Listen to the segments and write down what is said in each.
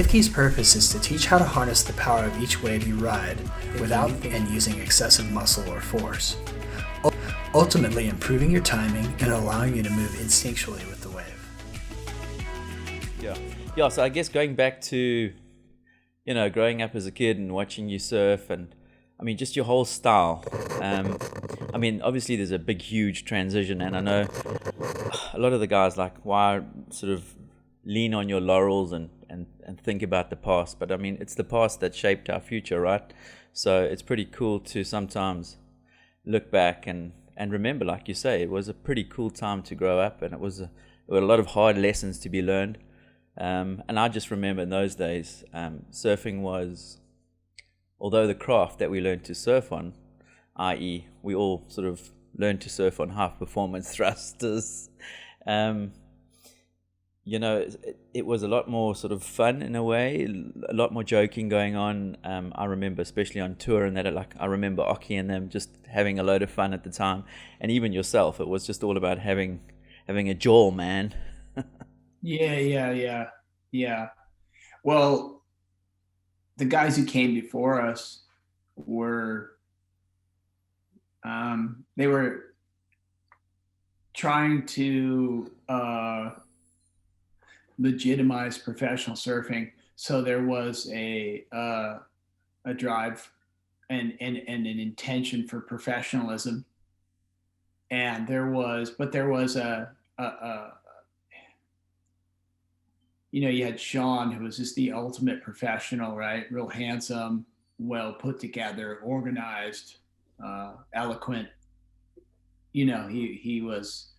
WaveKey's purpose is to teach how to harness the power of each wave you ride without and using excessive muscle or force, ultimately improving your timing and allowing you to move instinctually with the wave. Yeah. So I guess going back to, growing up as a kid and watching you surf, and I mean, just your whole style. I mean, obviously there's a big, huge transition, and I know a lot of the guys why sort of lean on your laurels and think about the past. But I mean, it's the past that shaped our future, right? So it's pretty cool to sometimes look back and remember, like you say, it was a pretty cool time to grow up, and there were a lot of hard lessons to be learned. And I just remember in those days, surfing was, although the craft that we learned to surf on, i.e. we all sort of learned to surf on high performance thrusters, it was a lot more sort of fun in a way, a lot more joking going on. I remember, especially on tour, and I remember Aki and them just having a load of fun at the time, and even yourself. It was just all about having a jaw, man. Yeah. Well, the guys who came before us were, they were trying to legitimize professional surfing. So there was a drive and an intention for professionalism, and there was you had Shaun, who was just the ultimate professional, right? Real handsome, well put together, organized, eloquent. He was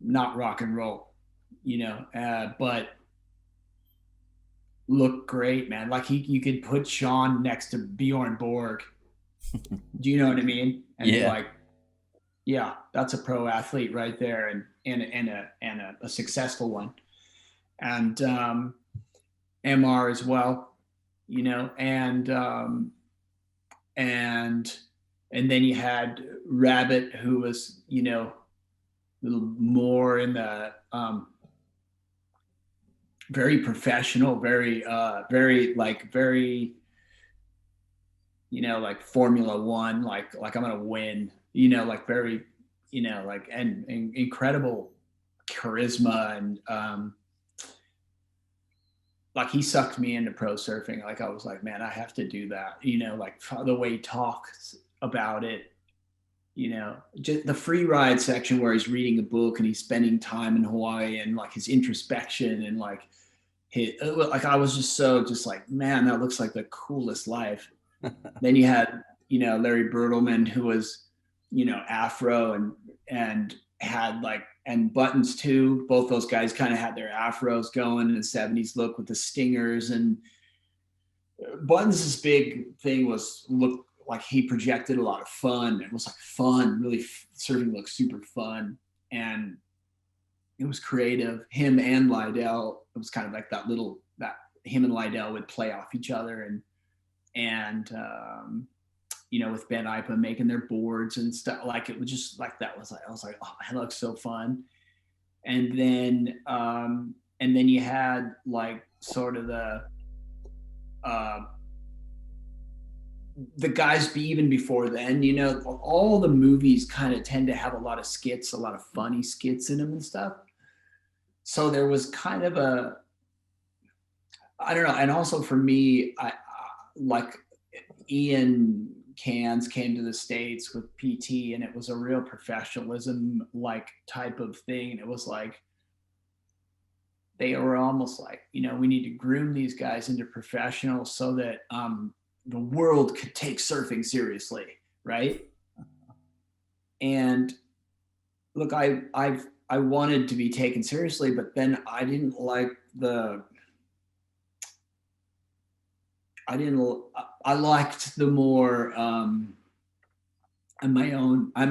not rock and roll, but looked great, man. Like you could put Shaun next to Bjorn Borg. Do you know what I mean? And yeah. Be like, yeah, that's a pro athlete right there, and a successful one. And MR as well, and then you had Rabbit, who was, a little more in the very professional, very like Formula One, like I'm gonna win, like very, and incredible charisma, and like he sucked me into pro surfing. Like I was like, man, I have to do that. Like the way he talks about it, just the free ride section where he's reading a book and he's spending time in Hawaii, and like his introspection, and like I was just like, man, that looks like the coolest life. Then you had, Larry Bertelman, who was, Afro and had and Buttons too. Both those guys kind of had their afros going in the 70s look with the stingers. And Buttons' big thing was look like he projected a lot of fun. It was like fun, really surfing looked super fun. And it was creative. Him and Lydell, it was kind of like that him and Lydell would play off each other, and with Ben Ipa making their boards and stuff. Like it was just like that was like, I was like, oh, that looks so fun. And then you had like sort of the guys even before then, all the movies kind of tend to have a lot of skits, a lot of funny skits in them and stuff. So there was kind of I don't know. And also for me, I like Ian Cans came to the States with PT, and it was a real professionalism like type of thing. And it was like, they were almost like, we need to groom these guys into professionals so that the world could take surfing seriously, right? And look, I wanted to be taken seriously, but then I didn't like I liked the more I'm my own. I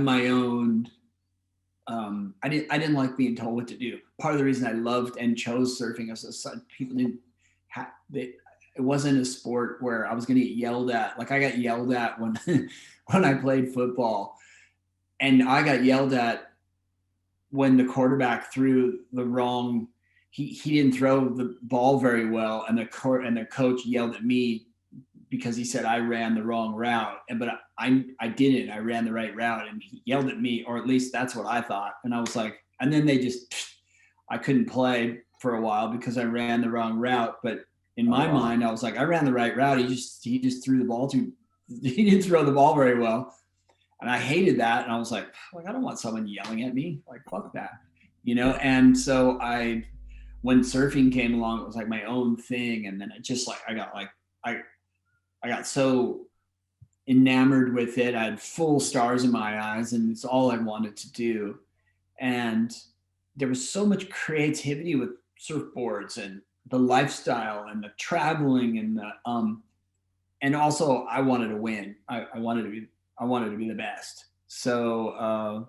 didn't like being told what to do. Part of the reason I loved and chose surfing is people didn't have it wasn't a sport where I was going to get yelled at. Like I got yelled at when when I played football, and I got yelled at when the quarterback threw the wrong he didn't throw the ball very well, and the coach yelled at me because he said I ran the wrong route, but I didn't. I ran the right route, and he yelled at me, or at least that's what I thought. And I was like, and then I couldn't play for a while because I ran the wrong route. But in my mind, I was like, I ran the right route. He just threw the ball he didn't throw the ball very well. And I hated that. And I was like, I don't want someone yelling at me. Like, fuck that, And so when surfing came along, it was like my own thing. And then it just like, I got so enamored with it. I had full stars in my eyes, and it's all I wanted to do. And there was so much creativity with surfboards and the lifestyle and the traveling and and also I wanted to win. I wanted to be the best. So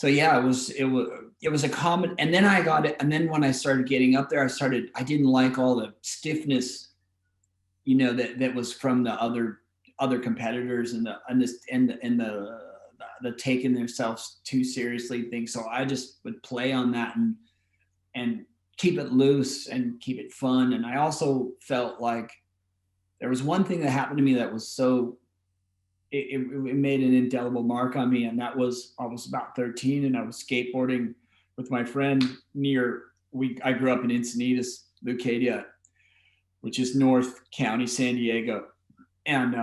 yeah, it was a common. And then I got it. And then when I started getting up there, I didn't like all the stiffness, that was from the other competitors and the taking themselves too seriously thing. So I just would play on that and keep it loose and keep it fun. And I also felt like there was one thing that happened to me that was it made an indelible mark on me. And that was, I was about 13 and I was skateboarding with my friend I grew up in Encinitas, Leucadia, which is North County, San Diego. And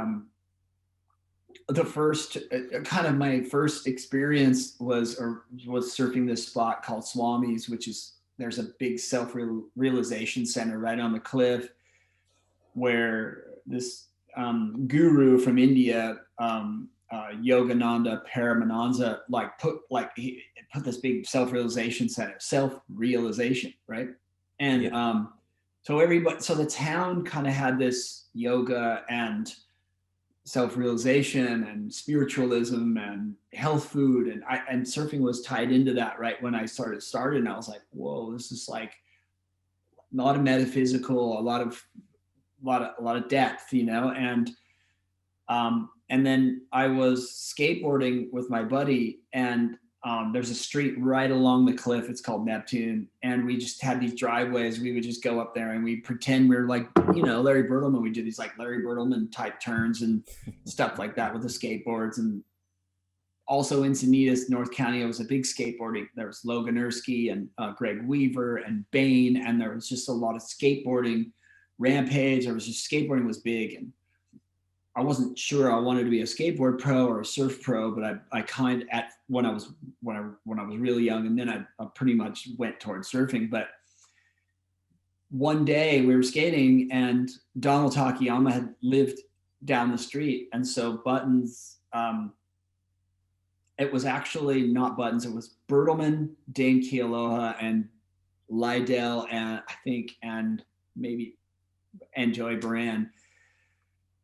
my first experience was surfing this spot called Swami's, there's a big self-realization center right on the cliff where this guru from India, Yogananda Paramananza, he put this big self-realization center, self-realization, right? And so the town kind of had this yoga and self-realization and spiritualism and health food, and surfing was tied into that right when I started, and I was like, whoa, this is like a lot of metaphysical, a lot of depth, and then I was skateboarding with my buddy, and there's a street right along the cliff. It's called Neptune. And we just had these driveways. We would just go up there and we pretend we were like, Larry Bertleman. We do these like Larry Bertleman type turns and stuff like that with the skateboards. And also Encinitas, North County, it was a big skateboarding. There was Logan Ersky and Greg Weaver and Bain. And there was just a lot of skateboarding. Rampage. Skateboarding was big. And I wasn't sure I wanted to be a skateboard pro or a surf pro, but when I was really young, and then I pretty much went towards surfing. But one day we were skating, and Donald Takayama had lived down the street, and so Buttons. It was actually not Buttons; it was Bertleman, Dane Kealoha, and Lydell, and Joey Baran.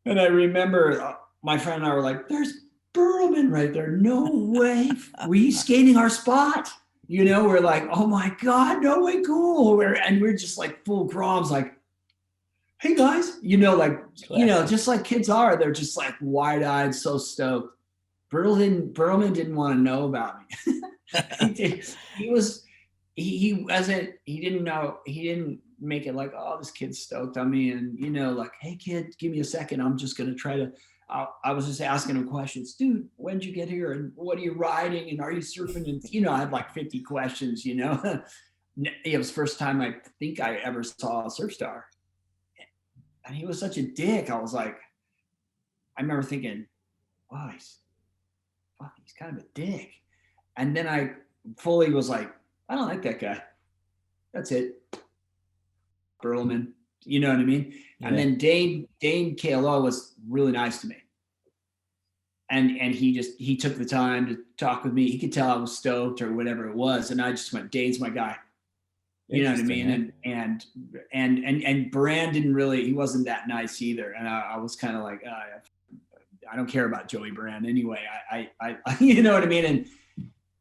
And I remember my friend and I were like, there's Bertleman right there. No way. We skating our spot. We're like, oh my God, no way, cool. We're just like full groms, like, hey guys, just like kids are. They're just like wide-eyed, so stoked. Bertleman didn't want to know about me. He didn't make it like, oh, this kid's stoked on me, and like, hey kid, give me a second, I'm just gonna try to I was just asking him questions. Dude, when'd you get here, and what are you riding, and are you surfing? And I had like 50 questions. It was the first time I think I ever saw a surf star, and he was such a dick. I was like, I remember thinking, wow, he's kind of a dick. And then I fully was like, I don't like that guy. That's it. Bertleman, you know what I mean? Yeah. And then Dane KLO was really nice to me. And he took the time to talk with me. He could tell I was stoked or whatever it was. And I just went, Dane's my guy. You know what I mean? And Brand he wasn't that nice either. And I was kind of like, I don't care about Joey Brand anyway. I you know what I mean?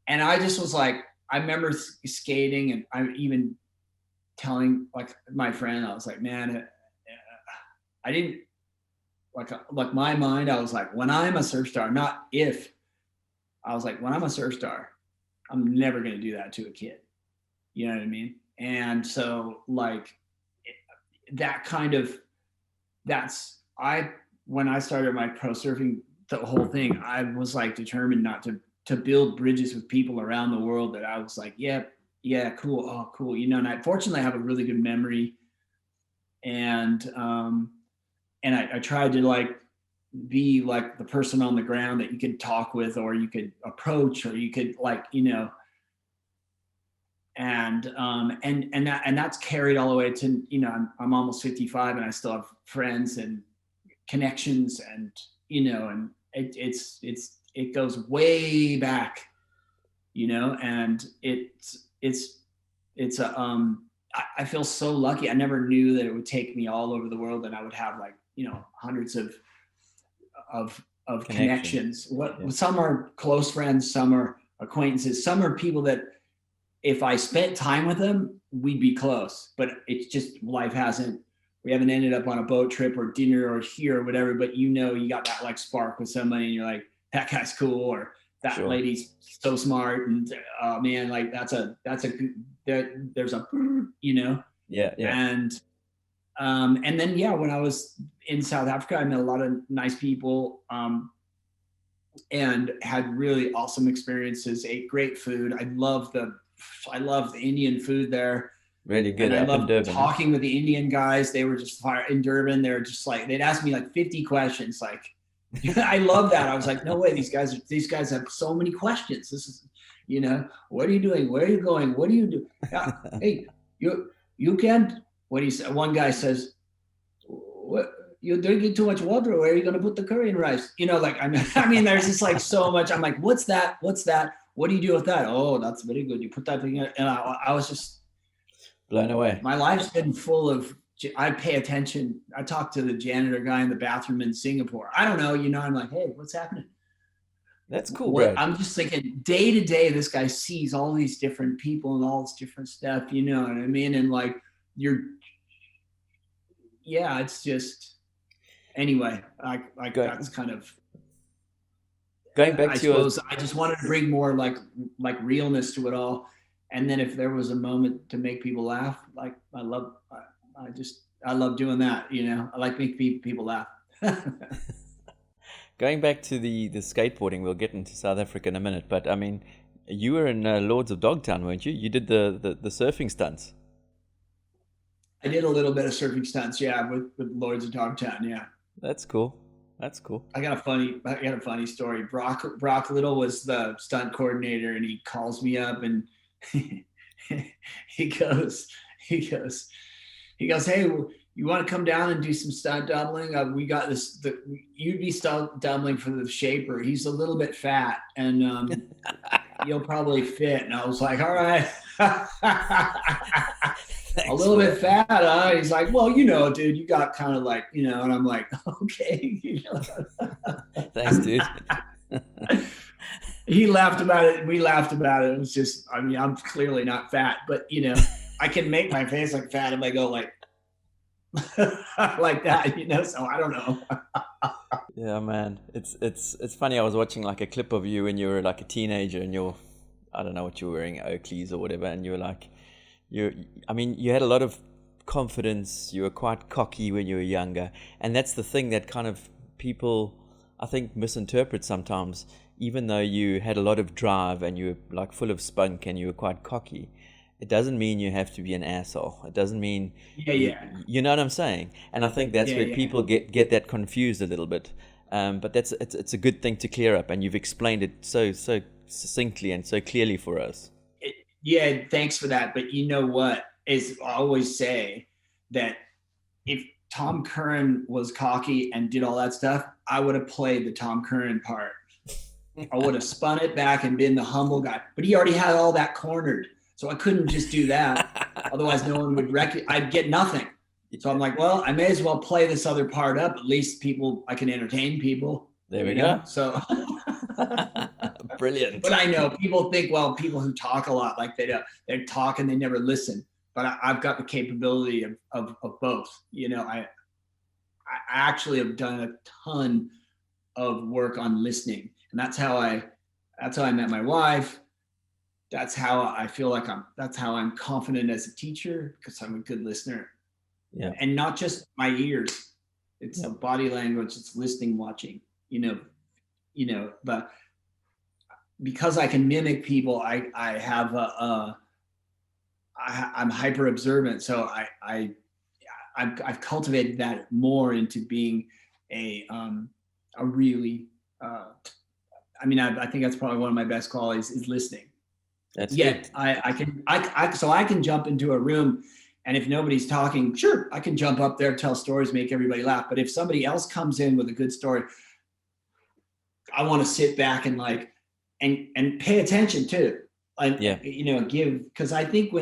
And I just was like, I remember skating, and I even telling like my friend, I was like, man, I didn't like my mind. I was like, when I'm a surf star, not if. I was like, when I'm a surf star, I'm never going to do that to a kid. You know what I mean? And so like that kind of, when I started my pro surfing, the whole thing, I was like determined not to build bridges with people around the world that I was like, yeah, cool. Oh, cool. You know, and fortunately I have a really good memory, and I tried to like be like the person on the ground that you could talk with, or you could approach, or you could like, you know, and that's carried all the way to, you know, I'm almost 55 and I still have friends and connections, and, you know, and it goes way back, you know, and it's a I feel so lucky. I never knew that it would take me all over the world and I would have like, you know, hundreds of connections. Some are close friends, some are acquaintances, some are people that if I spent time with them, we'd be close. But it's just we haven't ended up on a boat trip or dinner or here or whatever. But you know, you got that like spark with somebody, and you're like, that guy's cool, or that lady's so smart, and oh man, like that's a there's a, you know. Yeah. And then when I was in South Africa, I met a lot of nice people, and had really awesome experiences. Ate great food. I love the Indian food there. Really good. And I love talking with the Indian guys. They were just in Durban. They were just like, they'd ask me like 50 questions. Like, I love that. I was like, no way. These guys have so many questions. This is, you know, what are you doing? Where are you going? What do you do? Hey, you can't. What do you say? One guy says, what? You're drinking too much water. Where are you going to put the curry and rice? You know, like, I mean, there's just like so much. I'm like, what's that? What's that? What do you do with that? Oh, that's very good. You put that thing in. And I was just blown away. My life's been full of, I pay attention. I talk to the janitor guy in the bathroom in Singapore. I don't know, you know, I'm like, hey, what's happening? That's cool, Brad. I'm just thinking day to day, this guy sees all these different people and all this different stuff, you know what I mean? And like, it's just, anyway, that's kind of, going back to I just wanted to bring more like realness to it all. And then if there was a moment to make people laugh, like I love doing that, you know. I like making people laugh. Going back to the skateboarding, we'll get into South Africa in a minute, but I mean, you were in Lords of Dogtown, weren't you? You did the surfing stunts. I did a little bit of surfing stunts, with Lords of Dogtown, yeah. That's cool. That's cool. I got a funny story. Brock Little was the stunt coordinator, and he calls me up and he goes, hey, you want to come down and do some stunt doubling? We got this. You'd be stunt doubling for the shaper. He's a little bit fat, and you'll probably fit. And I was like, all right. Thanks, a little bit fat, huh? He's like, well, you know, dude, you got kind of like, you know, and I'm like, okay. Thanks, dude. He laughed about it. We laughed about it. It was just, I mean, I'm clearly not fat, but you know, I can make my face look fat if I go like, like that, you know, so I don't know. Yeah, man. It's funny. I was watching like a clip of you when you were like a teenager and I don't know what you were wearing, Oakleys or whatever. And you were like, you had a lot of confidence. You were quite cocky when you were younger. And that's the thing that kind of people, I think, misinterpret sometimes. Even though you had a lot of drive and you were like full of spunk and you were quite cocky, it doesn't mean you have to be an asshole. It doesn't mean, you know what I'm saying? And I think that's where people get that confused a little bit. But it's a good thing to clear up, and you've explained it so succinctly and so clearly for us. Thanks for that. But you know what? I always say that if Tom Curran was cocky and did all that stuff, I would have played the Tom Curran part. I would have spun it back and been the humble guy. But he already had all that cornered. So I couldn't just do that. Otherwise, no one would I'd get nothing. So I'm like, well, I may as well play this other part up. At least I can entertain people. There we go. So brilliant. But I know people think, well, people who talk a lot, like they talk and they never listen. But I've got the capability of both. You know, I actually have done a ton of work on listening, and that's how I met my wife. that's how I feel like that's how I'm confident as a teacher, because I'm a good listener. Yeah. And not just my ears. It's body language, it's listening, watching, but because I can mimic people, I have I'm hyper observant. So I've cultivated that more into being a really, I think that's probably one of my best qualities is listening. That's good. Good. I can jump into a room, and if nobody's talking, sure, I can jump up there, tell stories, make everybody laugh. But if somebody else comes in with a good story, I want to sit back and and pay attention too. Give, because I think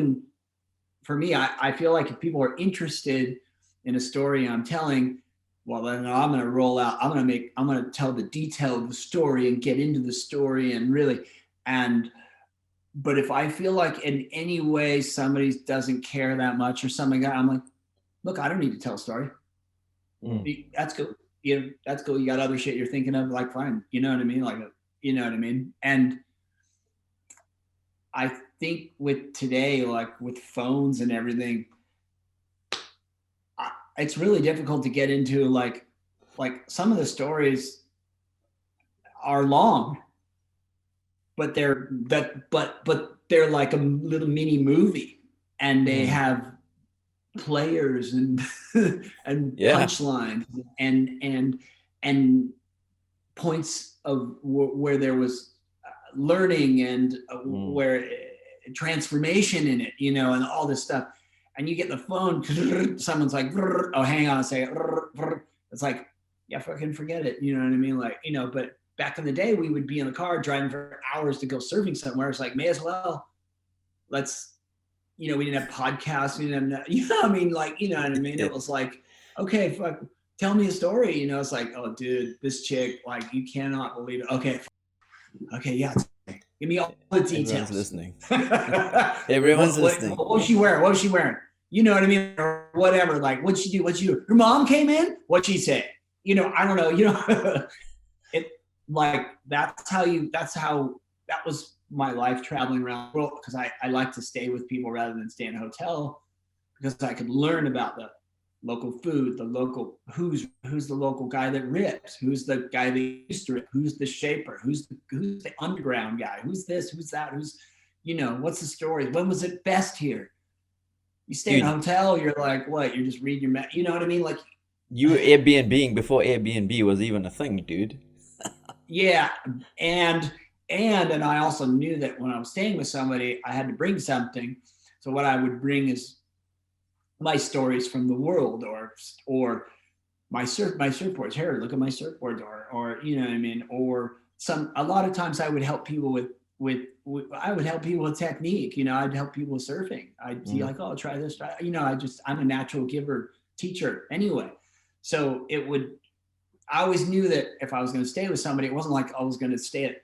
for me, I feel like if people are interested in a story I'm telling, well, then I'm going to roll out. I'm going to tell the detail of the story and get into the story and really, but if I feel like in any way somebody doesn't care that much or something, I'm like, look, I don't need to tell a story. That's cool. That's cool. You got other shit you're thinking of, like, fine. You know what I mean? And I think with today, like with phones and everything, it's really difficult to get into like some of the stories are long, but they're like a little mini movie, and they have players and and punchlines and points of where there was learning and where transformation in it, and all this stuff. And you get the phone, someone's like, oh, hang on a second. It's like, yeah, fucking forget it. You know what I mean? Like, but back in the day, we would be in the car driving for hours to go surfing somewhere. It's like, may as well, let's, we didn't have podcasts. We didn't have, what I mean? Like, what I mean? It was like, okay, fuck, tell me a story. It's like, oh, dude, this chick, like, you cannot believe it. Okay, yeah. Give me all the details. Everyone's listening. Everyone's listening. What was she wearing? What was she wearing? You know what I mean? Or whatever. Like, what'd she do? What'd she do? Her mom came in? What'd she say? I don't know. It like, that was my life traveling around the world, because I like to stay with people rather than stay in a hotel, because I could learn about the local food, the local, who's the local guy that rips, who's the guy that used to rip, who's the shaper, who's the underground guy, who's this, who's that, who's, what's the story, when was it best here? You stay in a hotel, you're like, what, you're just reading your map, you know what I mean? Like, you were Airbnb before Airbnb was even a thing, dude. Yeah, and I also knew that when I was staying with somebody, I had to bring something. So what I would bring is my stories from the world, or my surfboards. Here, look at my surfboard, or you know what I mean. Or a lot of times I would help people with I would help people with technique. I'd help people with surfing. I'd be like, oh, try this, try. I'm a natural giver teacher anyway. So I always knew that if I was going to stay with somebody, it wasn't like I was going to stay at,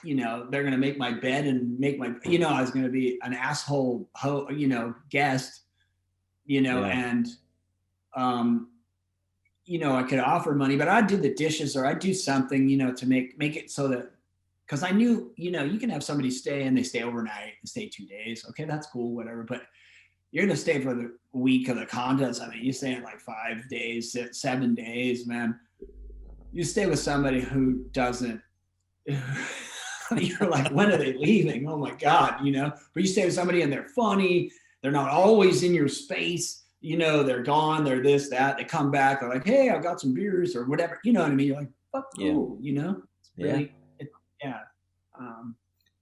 they're going to make my bed and make my, I was going to be an asshole, guest, and, I could offer money, but I'd do the dishes, or I'd do something, to make it so that, because I knew, you can have somebody stay and they stay overnight and stay 2 days. Okay, that's cool, whatever. But you're going to stay for the week of the contest. I mean, you stay in like 5 days, 7 days, man. You stay with somebody who doesn't, you're like, when are they leaving? Oh my God, but you stay with somebody and they're funny. They're not always in your space. They're gone, they're this, that, they come back. They're like, hey, I've got some beers or whatever. You know what I mean? You're like, fuck, cool, It's really,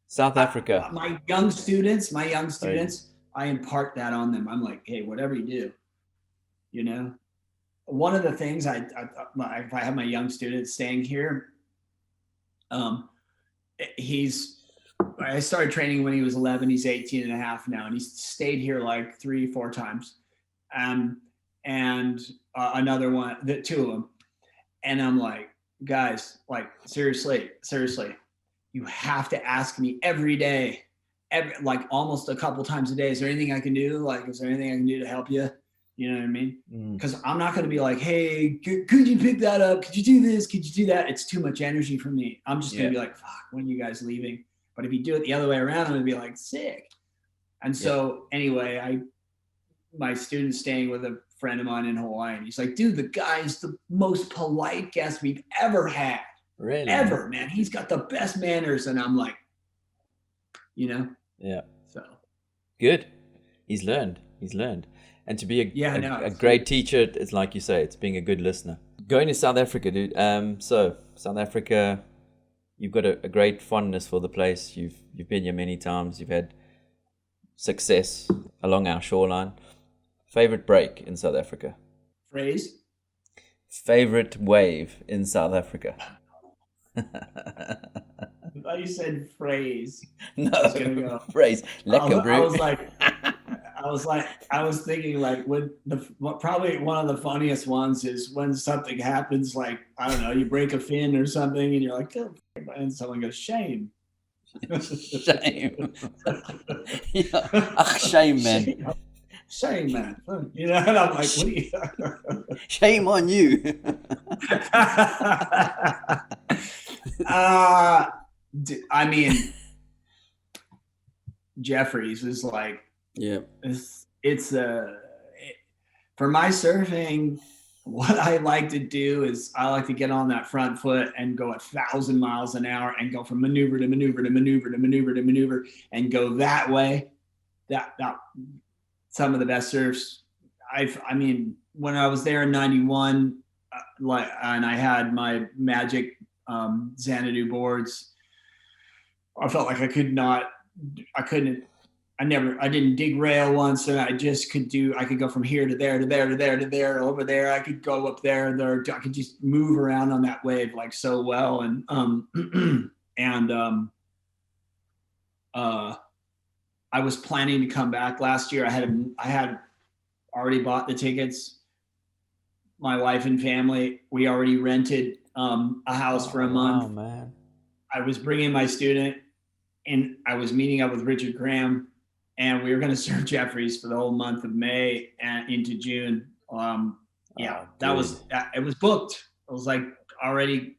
South Africa. My young students, I impart that on them. I'm like, hey, whatever you do, one of the things if I have my young students staying here, I started training when he was 11. He's 18 and a half now. And he's stayed here like 3-4 times. And another one, two of them. And I'm like, guys, like, seriously, you have to ask me every day, like almost a couple times a day. Is there anything I can do? Like, is there anything I can do to help you? You know what I mean? Because I'm not going to be like, hey, could you pick that up? Could you do this? Could you do that? It's too much energy for me. I'm just going to be like, fuck, when are you guys leaving? But if you do it the other way around, I'm gonna be like sick. And so anyway, my student's staying with a friend of mine in Hawaii, and he's like, dude, the guy is the most polite guest we've ever had. Really? Ever, man. He's got the best manners. And I'm like, you know? Yeah. So good. He's learned. And to be a great teacher, it's like you say, it's being a good listener. Going to South Africa, dude. So South Africa, you've got a great fondness for the place. You've been here many times. You've had success along our shoreline. Favorite break in South Africa? Phrase? Favorite wave in South Africa? I thought you said phrase. No, I was gonna go phrase. Lekker, bro. I was thinking like probably one of the funniest ones is when something happens, like, I don't know, you break a fin or something and you're like, oh, and someone goes, shame. Shame. Yeah. Ach, shame, man. Shame, man. You know, and I'm like, what are you? Shame on you. I mean, Jeffries is like, it's for my surfing, what I like to do is I like to get on that front foot and go 1,000 miles an hour and go from maneuver to maneuver to maneuver to maneuver to maneuver and go that way. That some of the best surfs. I mean, when I was there in 91, and I had my Magic Xanadu boards, I felt like I didn't dig rail once, and I just I could go from here to there, to there, to there, to there, over there. I could go up there, I could just move around on that wave like so well. And, I was planning to come back last year. I had already bought the tickets. My wife and family, we already rented a house for a month. Oh, man. I was bringing my student, and I was meeting up with Richard Graham, and we were going to serve Jeffries for the whole month of May and into June. It was booked. I was like already,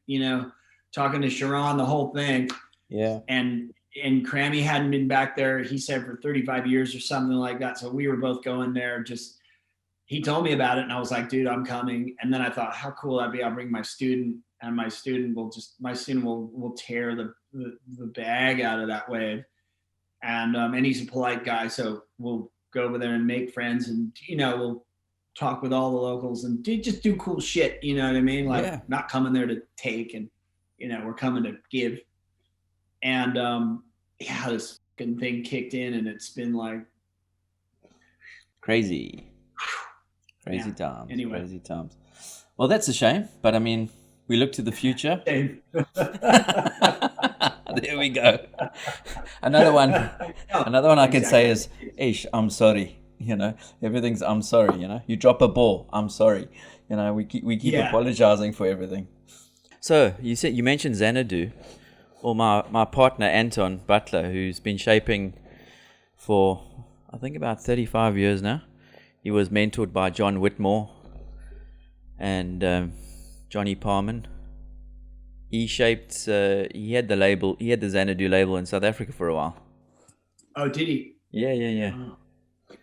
talking to Sharon, the whole thing. Yeah. And Crammy hadn't been back there, he said, for 35 years or something like that. So we were both going there. He told me about it, and I was like, dude, I'm coming. And then I thought, how cool that'd be. I'll bring my student, and my student will tear the bag out of that wave. And he's a polite guy, so we'll go over there and make friends, and we'll talk with all the locals and just do cool shit. You know what I mean? Like, not coming there to take, and we're coming to give. And this fucking thing kicked in, and it's been like crazy times. Anyway. Crazy times. Well, that's a shame, but I mean, we look to the future. There we go. Another one I can say is, Ish, I'm sorry. Everything's I'm sorry. You drop a ball, I'm sorry. We keep apologizing for everything. So you mentioned Xanadu. Well, my partner Anton Butler, who's been shaping for I think about 35 years now. He was mentored by John Whitmore and Johnny Parman. He shaped. He had the Xanadu label in South Africa for a while. Oh, did he? Yeah.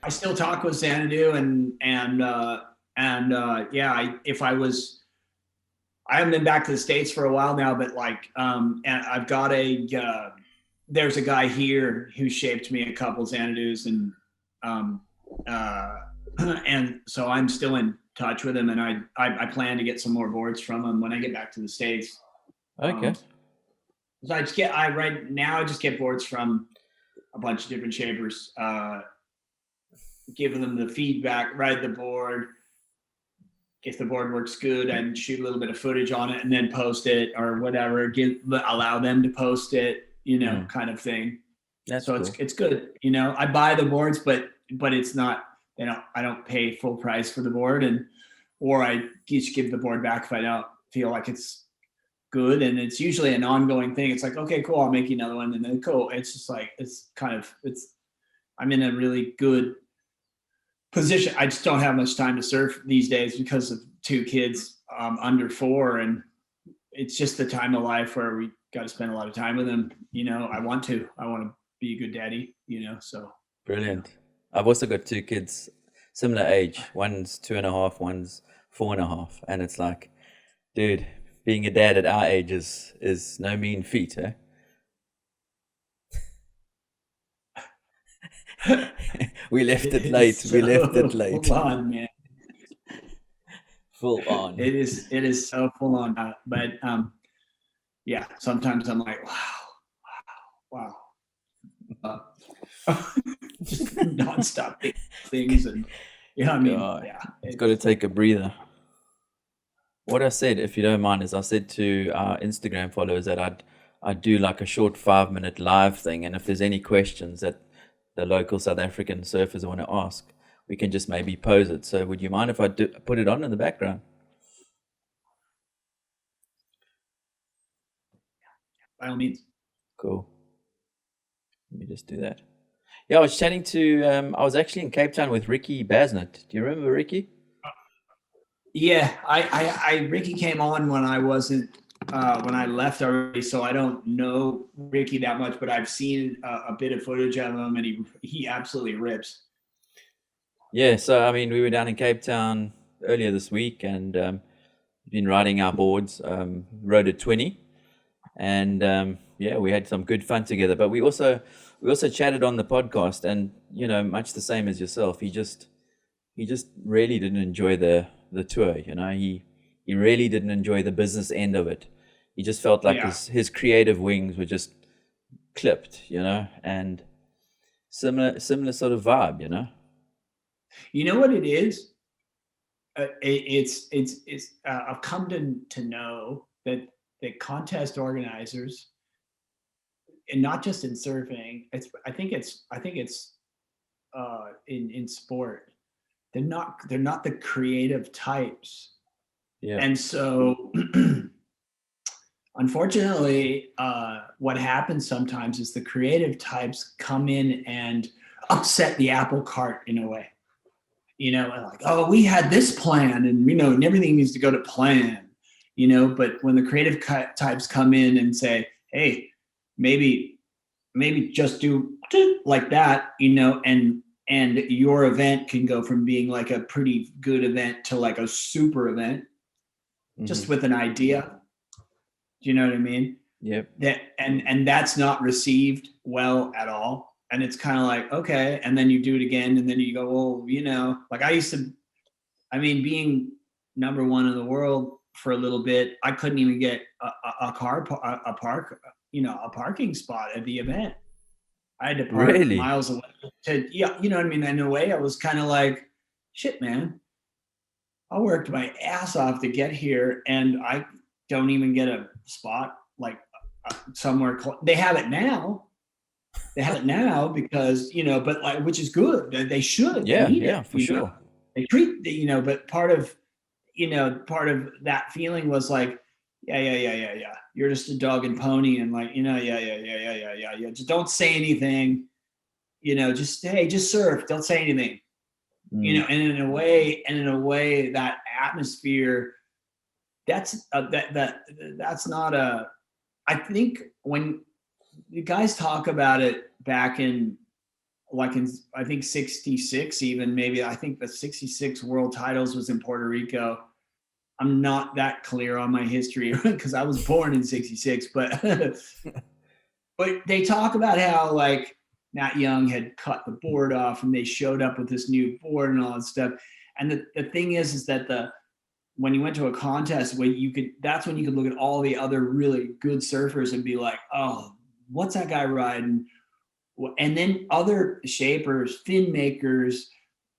I still talk with Xanadu, I haven't been back to the States for a while now, but and I've got there's a guy here who shaped me a couple Xanadus, and so I'm still in touch with him, and I plan to get some more boards from him when I get back to the States. Okay. So right now I just get boards from a bunch of different shapers, giving them the feedback, ride the board. If the board works good, I'd shoot a little bit of footage on it and then post it or whatever. Allow them to post it, kind of thing. That's so cool. It's good. I buy the boards, but it's not. I don't pay full price for the board, or I just give the board back if I don't feel like it's good. And it's usually an ongoing thing. It's like, okay, cool, I'll make you another one, and then cool. It's just like I'm in a really good position. I just don't have much time to surf these days because of two kids under 4, and it's just the time of life where got to spend a lot of time with them. You know, I want to be a good daddy, you know, so. Brilliant. I've also got 2 kids, similar age. One's 2.5, one's 4.5. And it's like, dude, being a dad at our age is no mean feat, eh? We left it late. So We left it late. full on, man. Full on. It is so full on. But yeah, sometimes I'm like, wow. Just nonstop things, and I mean, yeah, it's got to take a breather. What I said, if you don't mind, is I said to our Instagram followers that I'd do like a short 5-minute live thing, and if there's any questions that the local South African surfers want to ask, we can just maybe pose it. So would you mind if I put it on in the background? By all means. Cool. Let me just do that. Yeah, I was chatting to, I was actually in Cape Town with Ricky Basnett. Do you remember Ricky? Yeah, I Ricky came on when I wasn't, when I left already, so I don't know Ricky that much, but I've seen a bit of footage of him, and he absolutely rips. Yeah, so I mean, we were down in Cape Town earlier this week, and been riding our boards, rode a 20, and yeah, we had some good fun together. But we also chatted on the podcast, and you know, much the same as yourself, he just really didn't enjoy the tour. You know, he really didn't enjoy the business end of it. He just felt like his creative wings were just clipped, you know, and similar sort of vibe, you know. You know what it is? It's I've come to know that contest organizers, and not just in surfing, I think it's in sport, they're not the creative types. Yeah. And so unfortunately, what happens sometimes is the creative types come in and upset the apple cart in a way. You know, like, oh, we had this plan, and you know, and everything needs to go to plan. You know, but when the creative types come in and say, hey, maybe just do like that, you know, and your event can go from being like a pretty good event to like a super event, just with an idea. Do you know what I mean? Yep. That and that's not received well at all. And it's kind of like, okay, and then you do it again, and then you go, well, you know, like being number 1 in the world for a little bit, I couldn't even get a parking spot at the event. I had to park miles away you know what I mean? In a way, I was kind of like, shit, man, I worked my ass off to get here, and I don't even get a spot like somewhere they have it now. They have it now because, you know, but like, which is good. They should. Yeah, they need yeah, it, for sure. Know? They treat, you know, but part of that feeling was like, yeah. You're just a dog and pony, and like, you know, yeah. Just don't say anything. You know, just surf. Don't say anything. You know, and in a way, that atmosphere, that's not a. I think when the guys talk about it back in I think 66, even maybe, I think the 66 world titles was in Puerto Rico. I'm not that clear on my history because I was born in 66, but they talk about how like Nat Young had cut the board off and they showed up with this new board and all that stuff. And the thing is that when you went to a contest that's when you could look at all the other really good surfers and be like, oh, what's that guy riding? And then other shapers, fin makers,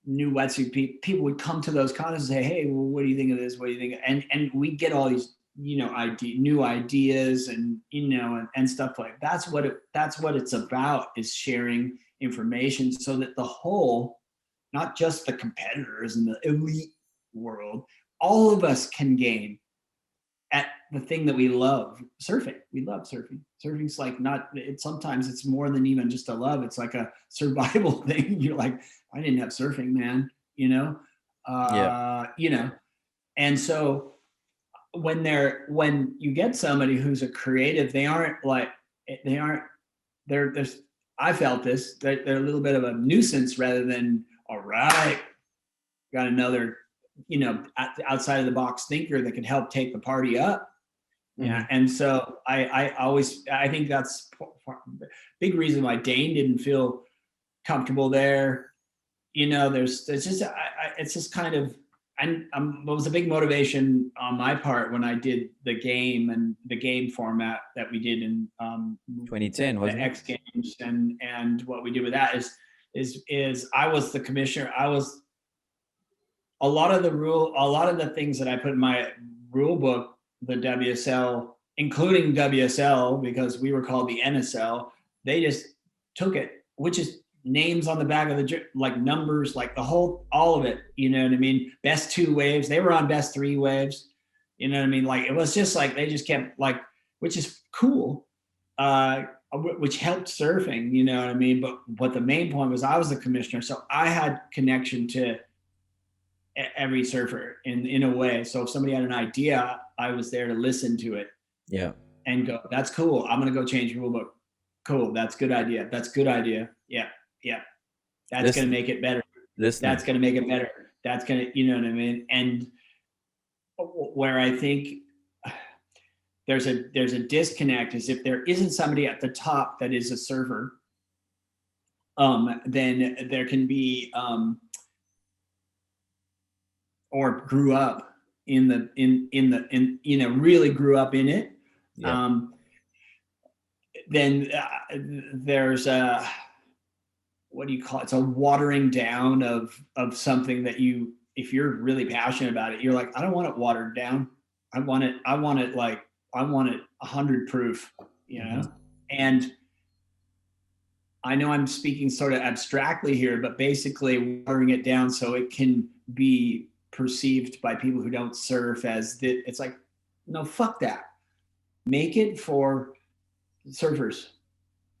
new wetsuit people would come to those contests and say, hey, well, what do you think of this? What do you think? And we get all these, you know, new ideas and, you know, and stuff like that's what it's about, is sharing information so that the whole, not just the competitors in the elite world, all of us can gain at the thing that we love, surfing. We love surfing. Surfing's like sometimes it's more than even just a love. It's like a survival thing. You're like, I didn't have surfing, man, you know? You know? And so when you get somebody who's a creative, there's I felt this, they're a little bit of a nuisance rather than, all right, got another, outside of the box thinker that can help take the party up. Yeah. And so I think that's big reason why Dane didn't feel comfortable there. There's just, it's just kind of, it was a big motivation on my part when I did the game and the game format that we did in 2010, wasn't the it? X Games, and what we did with that is I was the commissioner. I was a lot of the things that I put in my rule book, the WSL, including WSL, because we were called the NSL, they just took it, which is names on the back of the, like numbers, like all of it, you know what I mean? Best 2 waves. They were on best 3 waves. You know what I mean? Like, it was just like, they just kept like, which is cool, which helped surfing, you know what I mean? But the main point was I was the commissioner. So I had connection to every surfer in a way. So if somebody had an idea, I was there to listen to it. Yeah. And go, that's cool. I'm going to go change the rule book. Cool. That's good idea. That's good idea. Yeah. Yeah. That's going to make it better. That's going to make it better. That's going to, you know what I mean? And where I think there's a disconnect is if there isn't somebody at the top that is a server, then there can be, or grew up really grew up in it. Yeah. Then there's a, what do you call it? It's a watering down of something that if you're really passionate about it, you're like, I don't want it watered down. I want it 100 proof, you know? Mm-hmm. And I know I'm speaking sort of abstractly here, but basically watering it down so it can be perceived by people who don't surf as it's like, no, fuck that. Make it for surfers.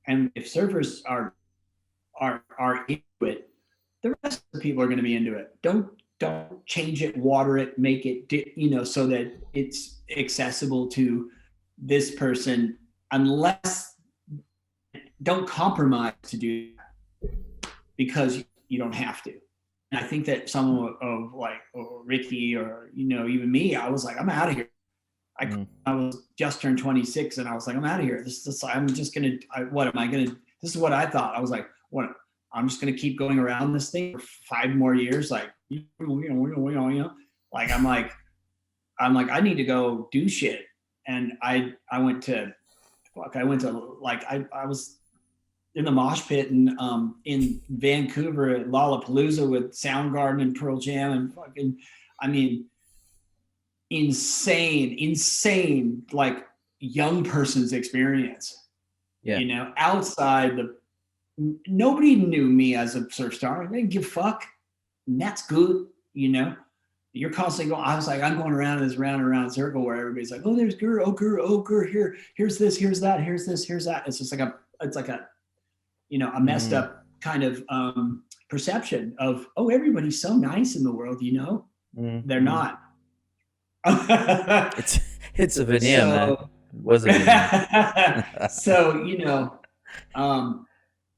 And if surfers are into it, the rest of the people are going to be into it. Don't change it, water it, make it, so that it's accessible to this person, unless don't compromise to do that, because you don't have to. And I think that someone of like Ricky or, even me, I was like, I'm out of here. I was just turned 26 and I was like, I'm out of here. This is what I thought. I was like, what? I'm just going to keep going around this thing for 5 more years. Like, like, I'm like, I need to go do shit. And I was in the mosh pit in Vancouver at Lollapalooza with Soundgarden and Pearl Jam and insane, like young person's experience. Yeah. Outside nobody knew me as a surf star. I didn't give a fuck. And that's good. You're constantly going, I was like, I'm going around in this round and round circle where everybody's like, oh, there's Gerr, oh, Gerr, oh, Gerr, here's this, here's that, here's this, here's that. It's just like a messed up kind of perception of, oh, everybody's so nice in the world, They're not. It's a veneer, man. It was a veneer. So,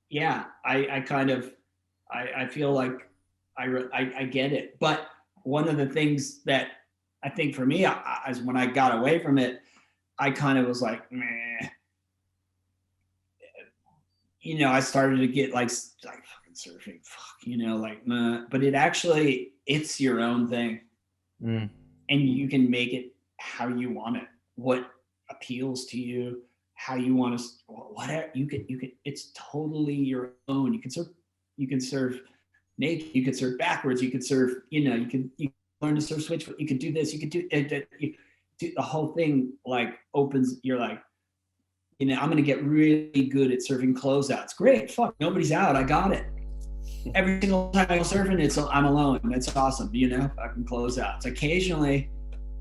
yeah, I kind of, I feel like I get it. But one of the things that I think for me, as when I got away from it, I kind of was like, meh. I started to get like fucking surfing, but it's your own thing. And you can make it how you want it, what appeals to you, how you want to, whatever you can, it's totally your own. You can surf naked, you can surf backwards, you can surf, you can learn to surf switch, you can do this, you can do it, the whole thing like opens, you're like, I'm going to get really good at surfing closeouts. Great. Fuck, nobody's out. I got it. Every single time I go surfing, I'm alone. That's awesome. Fucking closeouts. Occasionally,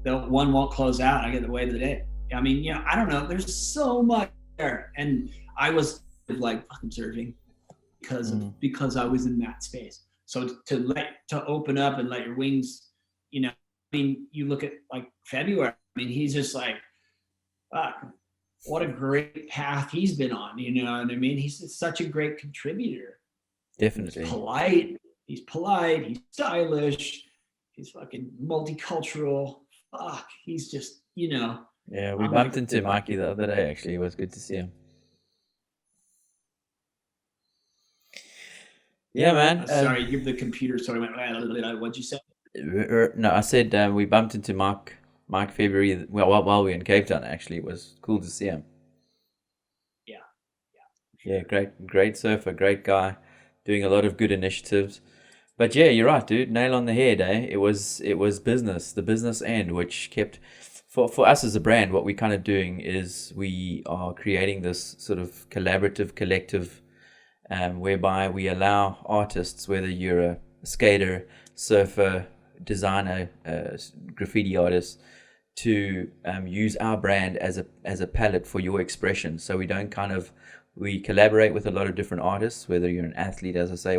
the one won't close out. I get the wave of the day. I mean, I don't know. There's so much there. And I was like fucking surfing because I was in that space. So to open up and let your wings, mean, you look at like February, I mean, he's just like, what a great path he's been on, you know what I mean? He's such a great contributor. Definitely. He's polite, he's stylish, he's fucking multicultural. Fuck, he's just, you know. Yeah, we bumped into Mikey the other day, actually. It was good to see him. Yeah, man. Sorry, the computer sort of went, what'd you say? No, I said we bumped into Mike February, while we were in Cape Town, actually. It was cool to see him. Yeah, great surfer, great guy, doing a lot of good initiatives. But yeah, you're right, dude. Nail on the head, eh? It was business, the business end, which kept for us as a brand. What we're kind of doing is we are creating this sort of collaborative, collective, whereby we allow artists, whether you're a skater, surfer, designer, graffiti artist, to use our brand as a palette for your expression. So we collaborate with a lot of different artists, whether you're an athlete, as I say,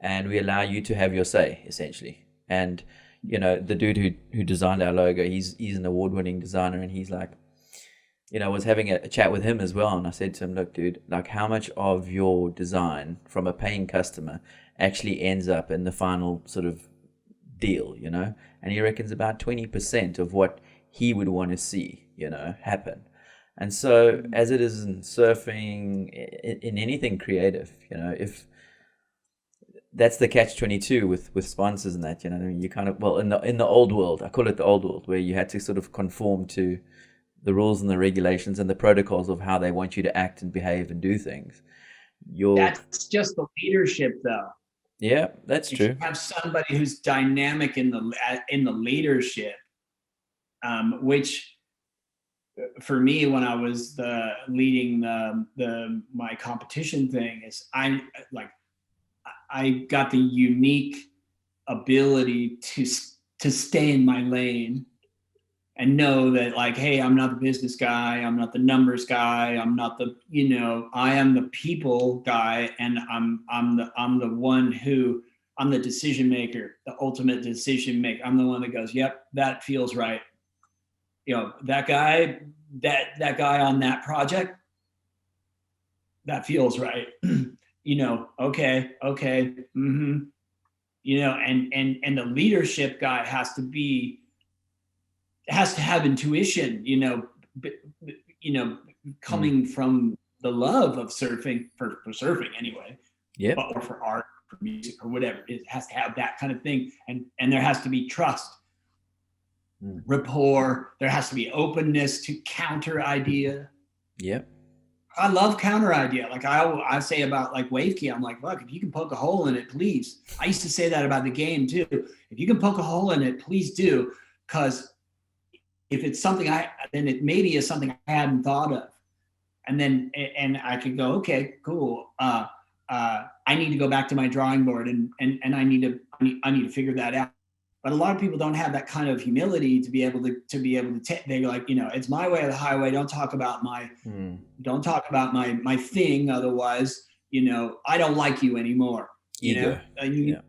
and we allow you to have your say, essentially. And you know, the dude who designed our logo, he's an award-winning designer, and he's like, you know, I was having a chat with him as well, and I said to him, look, dude, like, how much of your design from a paying customer actually ends up in the final sort of deal, you know? And he reckons about 20% of what he would want to see, you know, happen. And so, as it is in surfing, in anything creative, you know, if that's the catch-22 with sponsors and that, you know, you kind of, well, in the old world, I call it the old world, where you had to sort of conform to the rules and the regulations and the protocols of how they want you to act and behave and do things. That's just the leadership, though. Yeah, that's true. You have somebody who's dynamic in the leadership, which for me, when I was leading my competition thing, is I got the unique ability to stay in my lane and know that, like, hey, I'm not the business guy, I'm not the numbers guy, I'm not the, you know, I am the people guy, and I'm the one who, I'm the decision maker, the ultimate decision maker. I'm the one that goes, yep, that feels right. You know, that guy on that project, that feels right. You know, okay. Mm-hmm. You know, and the leadership guy has to have intuition, you know, coming from the love of surfing, for surfing anyway. Yeah. Or for art, for music, or whatever. It has to have that kind of thing. And there has to be trust. Rapport. There has to be openness to counter idea. Yep. I love counter idea. Like I say about like WaveKey, I'm like, look, if you can poke a hole in it, please. I used to say that about the game too. If you can poke a hole in it, please do. Because if it's something then it maybe is something I hadn't thought of. And I could go, okay, cool. I need to go back to my drawing board and I need to figure that out. But a lot of people don't have that kind of humility to be able to take. They're like, you know, it's my way or the highway. Don't talk about my thing. Otherwise, you know, I don't like you anymore. You know,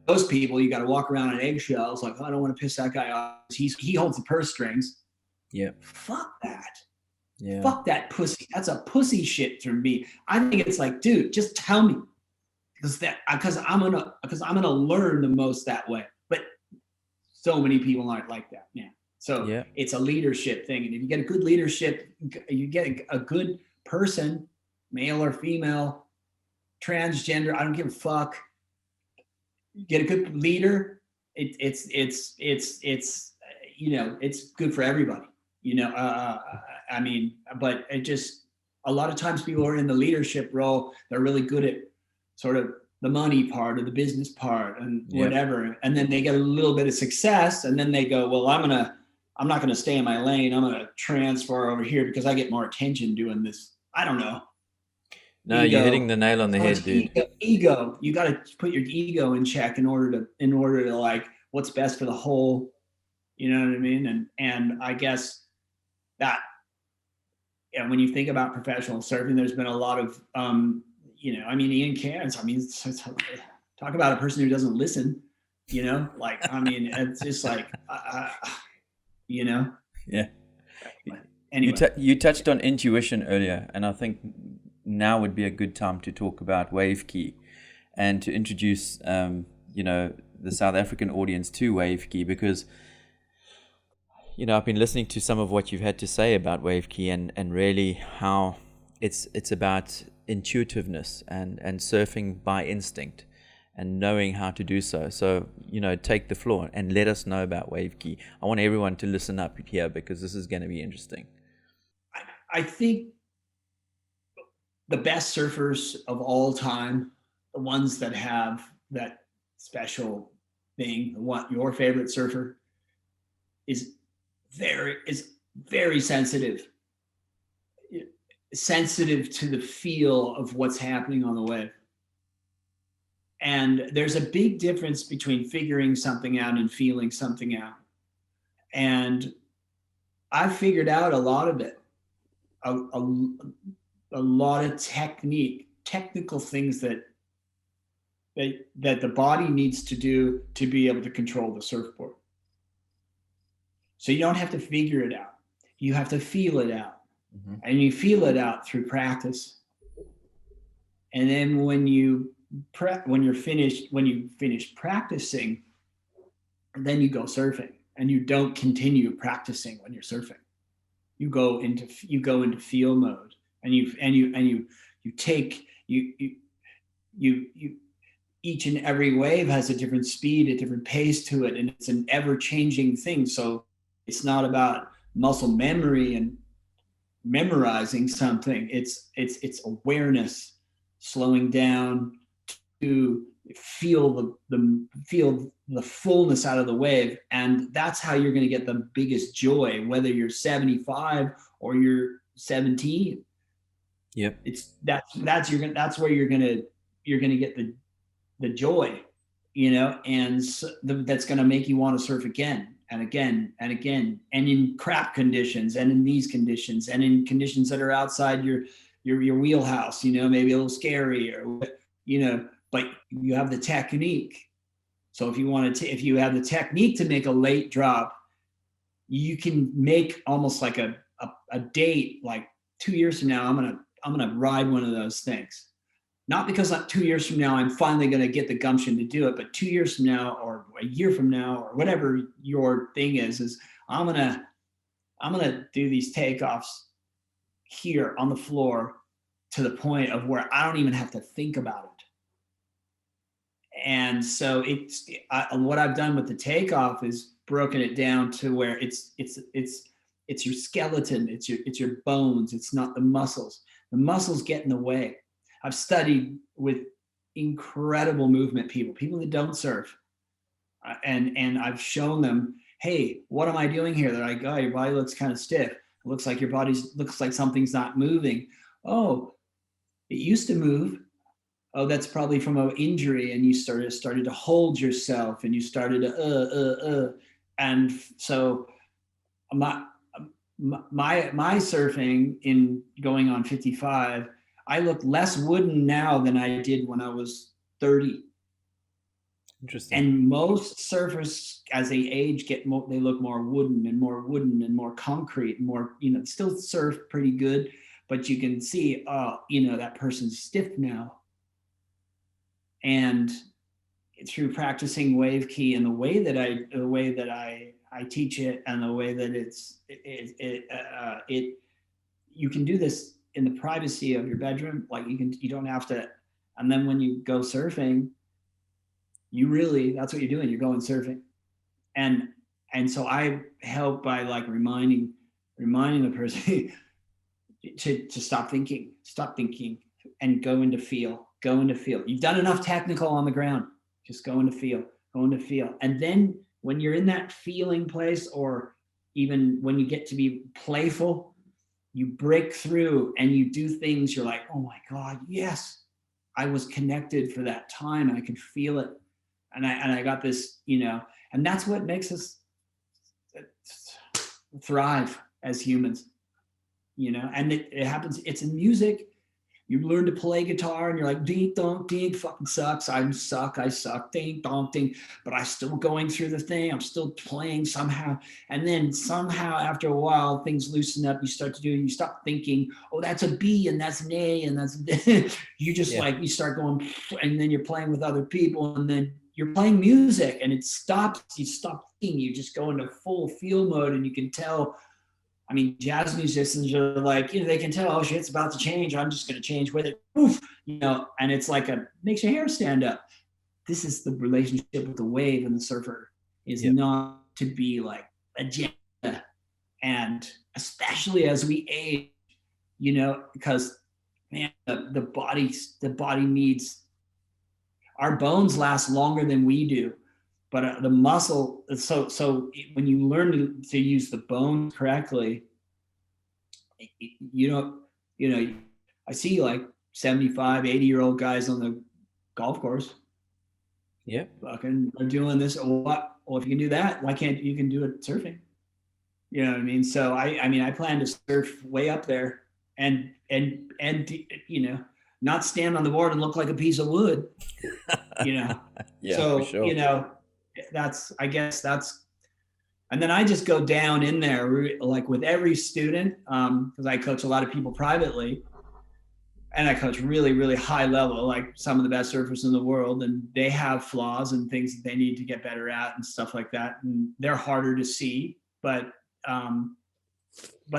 those people, you got to walk around on eggshells. Like, oh, I don't want to piss that guy off. He holds the purse strings. Yeah. Fuck that. Yeah. Fuck that pussy. That's a pussy shit from me. I think it's like, dude, just tell me, because I'm gonna learn the most that way. But so many people aren't like that. Yeah. So it's a leadership thing. And if you get a good leadership, you get a good person, male or female, transgender, I don't give a fuck. You get a good leader. It's you know, it's good for everybody, you know. I mean, but it just, a lot of times people are in the leadership role, they're really good at sort of the money part or the business part and whatever. And then they get a little bit of success and then they go, well, I'm not going to stay in my lane. I'm going to transfer over here because I get more attention doing this. I don't know. No, ego. You're hitting the nail on the head, dude. Ego. You got to put your ego in check in order to like, what's best for the whole, you know what I mean? And I guess that, and when you think about professional surfing, there's been a lot of, you know, I mean, Ian Cairns, I mean, talk about a person who doesn't listen, you know, like, I mean, it's just like, you know? Yeah. Anyway. You touched on intuition earlier, and I think now would be a good time to talk about WaveKey and to introduce, the South African audience to WaveKey, because, I've been listening to some of what you've had to say about WaveKey and really how it's about intuitiveness and surfing by instinct and knowing how to do so. So, take the floor and let us know about WaveKey. I want everyone to listen up here because this is going to be interesting. I think the best surfers of all time, the ones that have that special thing, what your favorite surfer is very sensitive to the feel of what's happening on the wave. And there's a big difference between figuring something out and feeling something out. And I've figured out a lot of it, a lot of technical things that the body needs to do to be able to control the surfboard. So you don't have to figure it out. You have to feel it out. Mm-hmm. And you feel it out through practice. And then when you finish practicing, then you go surfing, and you don't continue practicing when you're surfing. You go into feel mode, and you take each and every wave has a different speed, a different pace to it, and it's an ever-changing thing. So it's not about muscle memory and memorizing something. It's awareness, slowing down to feel the fullness out of the wave, and that's how you're going to get the biggest joy, whether you're 75 or you're 17. Yep. That's where you're gonna get the joy, and so that's gonna make you want to surf again and again and again, and in crap conditions, and in these conditions, and in conditions that are outside your wheelhouse, maybe a little scary, or but you have the technique. So if you have the technique to make a late drop, you can make almost like a date, like 2 years from now, I'm gonna ride one of those things. Not because 2 years from now I'm finally gonna get the gumption to do it, but 2 years from now, or a year from now, or whatever your thing is I'm gonna do these takeoffs here on the floor to the point of where I don't even have to think about it. And so what I've done with the takeoff is broken it down to where it's your skeleton, it's your bones, it's not the muscles. The muscles get in the way. I've studied with incredible movement people that don't surf, and I've shown them, hey, what am I doing here? They're like, oh, your body looks kind of stiff. It looks like looks like something's not moving. Oh, it used to move. Oh, that's probably from an injury, and you started to hold yourself, and you started to and so my surfing in going on 55, I look less wooden now than I did when I was 30. Interesting. And most surfers, as they age, they look more wooden and more concrete, and more, still surf pretty good, but you can see, that person's stiff now. And through practicing WaveKey and the way that I teach it, and the way that you can do this in the privacy of your bedroom. Like you don't have to. And then when you go surfing, that's what you're doing. You're going surfing, and so I help by like reminding the person to stop thinking, and go into feel. You've done enough technical on the ground. Just go into feel. And then when you're in that feeling place, or even when you get to be playful, you break through and you do things. You're like, oh my God, yes, I was connected for that time, and I could feel it. And I got this, and that's what makes us thrive as humans, and it happens. It's in music. You learn to play guitar and you're like, ding, dong, ding, fucking sucks. I suck, ding, dong, ding. But I'm still going through the thing. I'm still playing somehow. And then somehow after a while, things loosen up. You start to do, you stop thinking, oh, that's a B and that's an A and that's, you just like, you start going, and then you're playing with other people and then you're playing music and it stops, you stop thinking, you just go into full feel mode and you can tell. I mean, jazz musicians are like, they can tell, oh shit, it's about to change. I'm just going to change with it. Oof, and it's like makes your hair stand up. This is the relationship with the wave and the surfer is not to be like agenda. And especially as we age, because man, the body needs, our bones last longer than we do. But the muscle, so when you learn to use the bones correctly, I see like 75, 80-year-old guys on the golf course. Yeah. Fucking are doing this. Well, if you can do that, why can't you can do it surfing? You know what I mean? So I plan to surf way up there and not stand on the board and look like a piece of wood. Yeah, so, for sure. And then I just go down in there like with every student, because I coach a lot of people privately and I coach really, really high level, like some of the best surfers in the world, and they have flaws and things that they need to get better at and stuff like that. And they're harder to see, but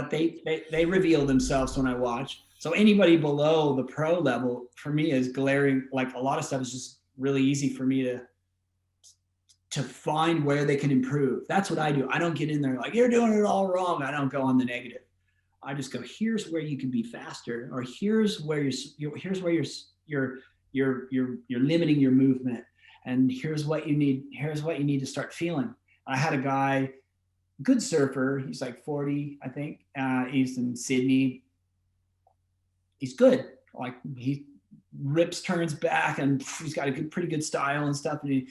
they reveal themselves when I watch. So anybody below the pro level for me is glaring, like a lot of stuff is just really easy for me to find where they can improve. That's what I do. I don't get in there like, you're doing it all wrong. I don't go on the negative. I just go, here's where you can be faster, or here's where you're limiting your movement, and here's what you need to start feeling. I had a guy, good surfer, he's like 40, I think. He's in Sydney. He's good. Like he rips turns back and he's got a pretty good style and stuff. Day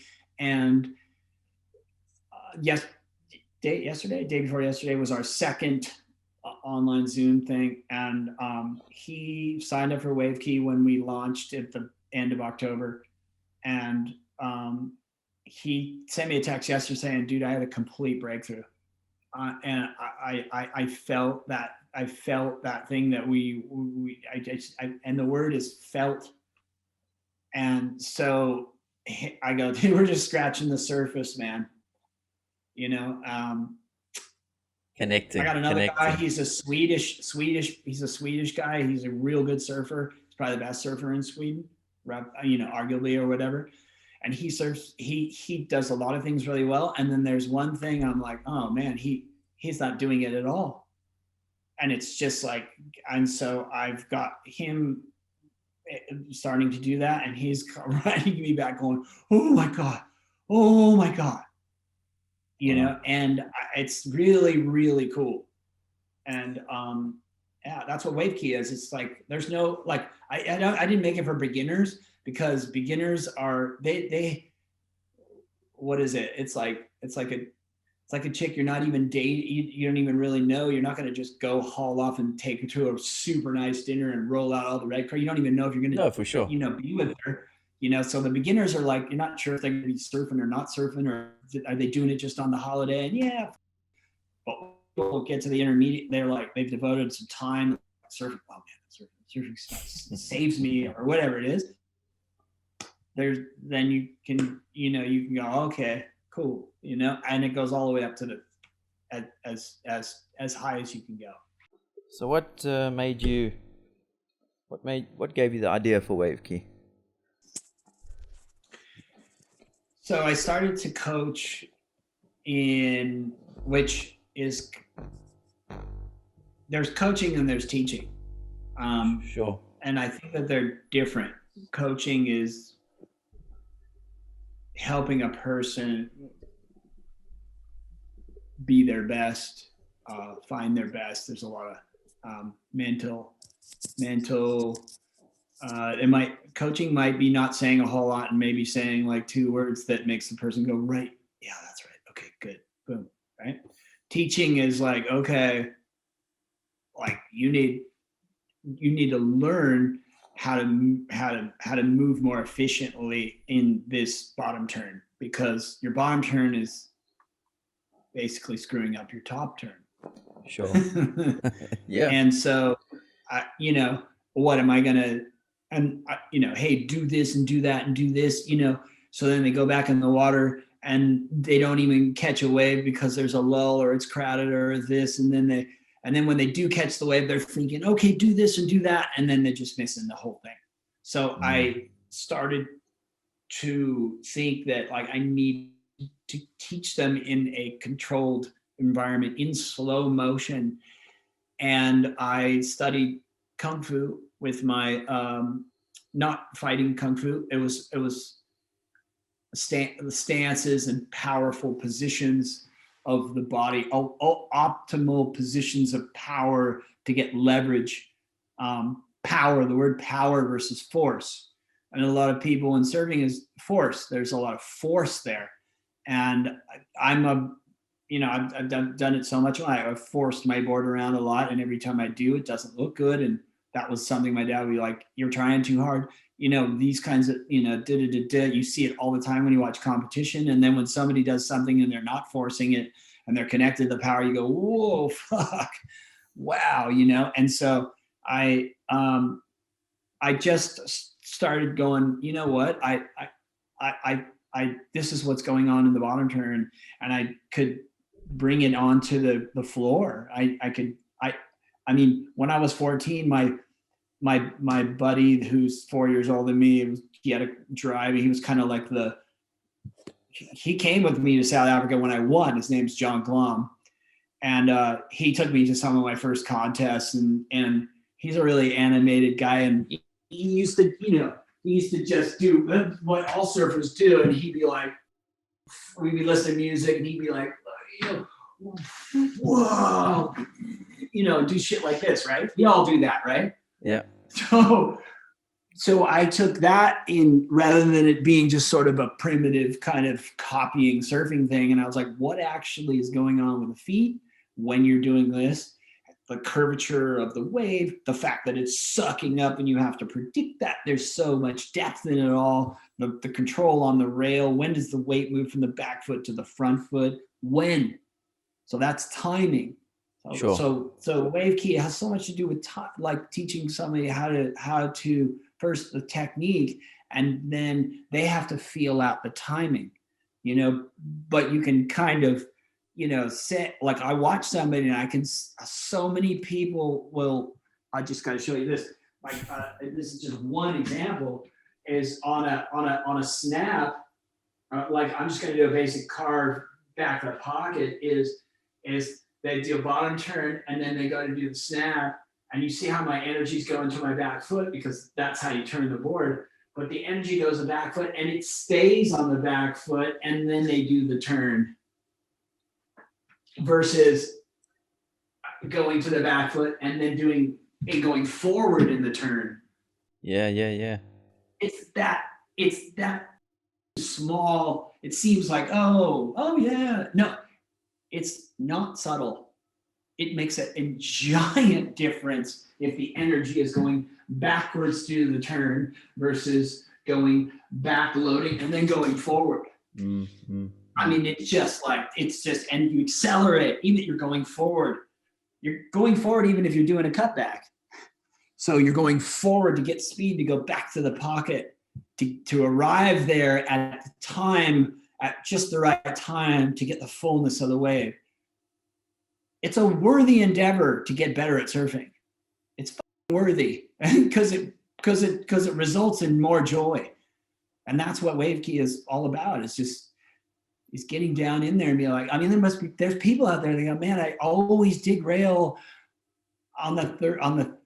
before yesterday was our second online Zoom thing, and he signed up for WaveKey when we launched at the end of October, and he sent me a text yesterday saying, "Dude, I had a complete breakthrough," and I felt that. I felt that thing that and the word is felt, and so I go, dude, we're just scratching the surface, man. Connecting. I got another guy. He's a Swedish. He's a Swedish guy. He's a real good surfer. He's probably the best surfer in Sweden, arguably or whatever. And he surfs. He does a lot of things really well. And then there's one thing I'm like, oh man, he's not doing it at all. And it's just like, and so I've got him starting to do that, and he's writing me back going, oh my God. And it's really, really cool. And that's what WaveKey is. It's like, there's no, like, I didn't make it for beginners, because beginners are, what is it? It's like a chick you're not even dating, you don't even really know. You're not going to just go haul off and take her to a super nice dinner and roll out all the red carpet. You don't even know if you're going to, for sure, be with her. So the beginners are like, you're not sure if they're going to be surfing or not surfing, or are they doing it just on the holiday? And but we'll get to the intermediate. They're like, they've devoted some time surfing. Oh man, surfing saves me, or whatever it is. Then you can go, okay, cool, and it goes all the way up to as high as you can go. So what gave you the idea for WaveKey? So I started to coach which is, there's coaching and there's teaching. Sure. And I think that they're different. Coaching is helping a person be their best, find their best. There's a lot of mental. Coaching might be not saying a whole lot and maybe saying like 2 words that makes the person go, right, yeah, that's right, okay, good, boom, right? Teaching is like, okay, like you need to learn how to move more efficiently in this bottom turn, because your bottom turn is basically screwing up your top turn. Sure. Yeah. And so, what am I gonna? And hey, do this and do that and do this. So then they go back in the water and they don't even catch a wave because there's a lull or it's crowded or this, and then when they do catch the wave, they're thinking, okay, do this and do that, and then they're just missing the whole thing. So I started to think that like I need to teach them in a controlled environment in slow motion. And I studied Kung Fu with my, not fighting Kung Fu. It was the stances and powerful positions of the body, optimal positions of power to get leverage. Power, the word power versus force. And a lot of people in surfing is force. There's a lot of force there. And I've done it so much. I've forced my board around a lot, and every time I do, it doesn't look good. And that was something my dad would be like, "You're trying too hard." These kinds of, you see it all the time when you watch competition. And then when somebody does something and they're not forcing it and they're connected to the power, you go, "Whoa, fuck, wow," And so I just started going, you know what, I this is what's going on in the bottom turn, and I could bring it onto the floor. I mean, when I was 14, my buddy who's 4 years older than me, he had a drive. He was kind of like he came with me to South Africa when I won. His name's John Glom. And he took me to some of my first contests, and he's a really animated guy. And he used to just do what all surfers do. And he'd be like, we'd be listening to music, and he'd be like, whoa, do shit like this, right? We all do that, right? Yeah. So I took that in, rather than it being just sort of a primitive kind of copying surfing thing. And I was like, what actually is going on with the feet when you're doing this? The curvature of the wave, the fact that it's sucking up and you have to predict that. There's so much depth in it all. The control on the rail. When does the weight move from the back foot to the front foot? When? So that's timing. Sure. So WaveKey has so much to do with like teaching somebody how to first the technique, and then they have to feel out the timing, but you can kind of, say, like I watch somebody and so many people will, I just got to show you this. Like this is just one example, is on a snap, like I'm just going to do a basic carve back of the pocket, is they do a bottom turn and then they go to do the snap, and you see how my energy's going to my back foot, because that's how you turn the board. But the energy goes to the back foot and it stays on the back foot, and then they do the turn, versus going to the back foot and then going forward in the turn. Yeah. It's that small. It seems like, oh yeah. No, it's not subtle. It makes a giant difference if the energy is going backwards to the turn versus going back loading and then going forward. Mm-hmm. I mean, and you accelerate, even if you're going forward. You're going forward even if you're doing a cutback. So you're going forward to get speed, to go back to the pocket, to arrive there at just the right time to get the fullness of the wave. It's a worthy endeavor to get better at surfing. It's worthy because it results in more joy. And that's what WaveKey is all about. It's getting down in there and be like, I mean, there's people out there that go, man, I always dig rail on the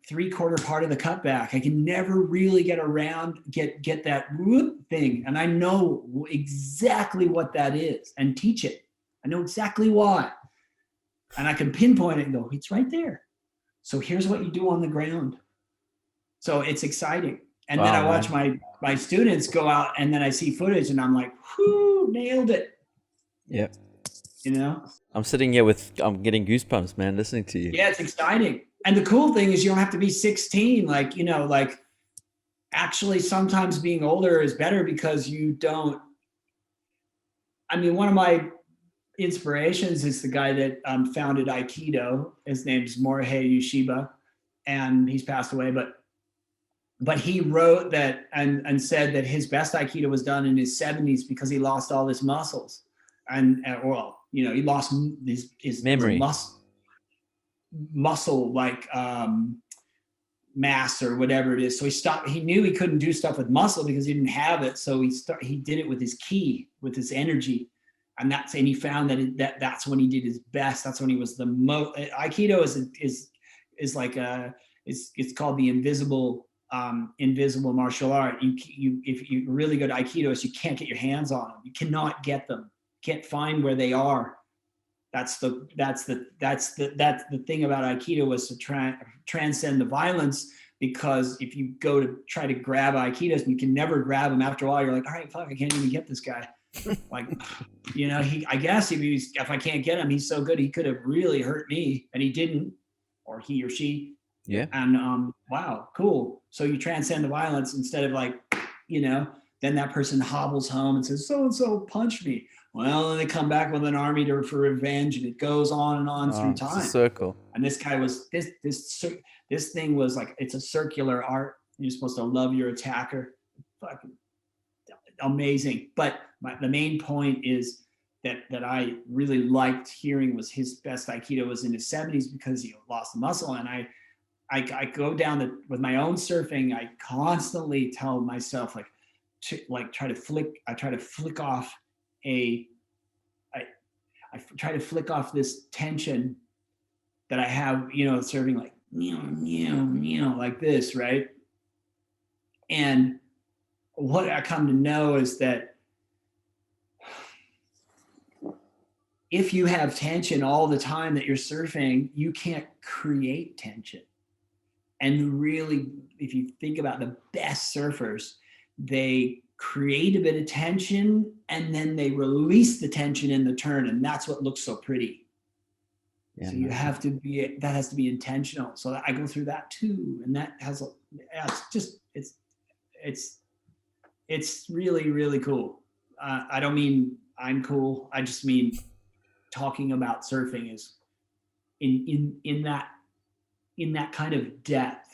3/4 part of the cutback. I can never really get around, get that whoop thing. And I know exactly what that is and teach it. I know exactly why. And I can pinpoint it and go, it's right there. So here's what you do on the ground. So it's exciting. And then I watch my students go out, and then I see footage and I'm like, whoo, nailed it. Yeah. I'm sitting here I'm getting goosebumps, man, listening to you. Yeah, it's exciting. And the cool thing is you don't have to be 16, like Actually, sometimes being older is better because you don't. I mean, one of my inspirations is the guy that founded Aikido. His name's Morihei Yoshiba, and he's passed away. But he wrote that and said that his best Aikido was done in his 70s because he lost all his muscles, and well, you know, he lost his Memory. muscle like mass or whatever it is. So he stopped. He knew he couldn't do stuff with muscle because he didn't have it. So he did it with his ki, with his energy, and he found that's when he did his best. That's when he was the most. Aikido is like it's called the invisible martial art. If you're really good at Aikido, you can't get your hands on them. You cannot get them. Can't find where they are. That's the thing about Aikido, was to transcend the violence, because if you go to try to grab Aikidos, you can never grab them. After a while, you're like, all right, fuck, I can't even get this guy. Like, you know, I guess if I can't get him, he's so good, he could have really hurt me, and he didn't, or he or she. Yeah. And wow, cool. So you transcend the violence instead of like, you know, then that person hobbles home and says, so and so punched me. Well, then they come back with an army for revenge, and it goes on and on through time. It's a circle. And this guy was this thing was like, it's a circular art. You're supposed to love your attacker. Fucking amazing. But the main point is that I really liked hearing was his best Aikido was in his 70s because he lost the muscle. And I go down with my own surfing. I constantly tell myself I try to flick off this tension that I have, you know, surfing, like, like this, right? And what I come to know is that if you have tension all the time that you're surfing, you can't create tension. And really, if you think about the best surfers, they create a bit of tension and then they release the tension in the turn, and that's what looks so pretty. Yeah, so you have to be, that has to be intentional. So I go through that too, and that has it's really, really cool. I don't mean I'm cool. I just mean talking about surfing is in that kind of depth.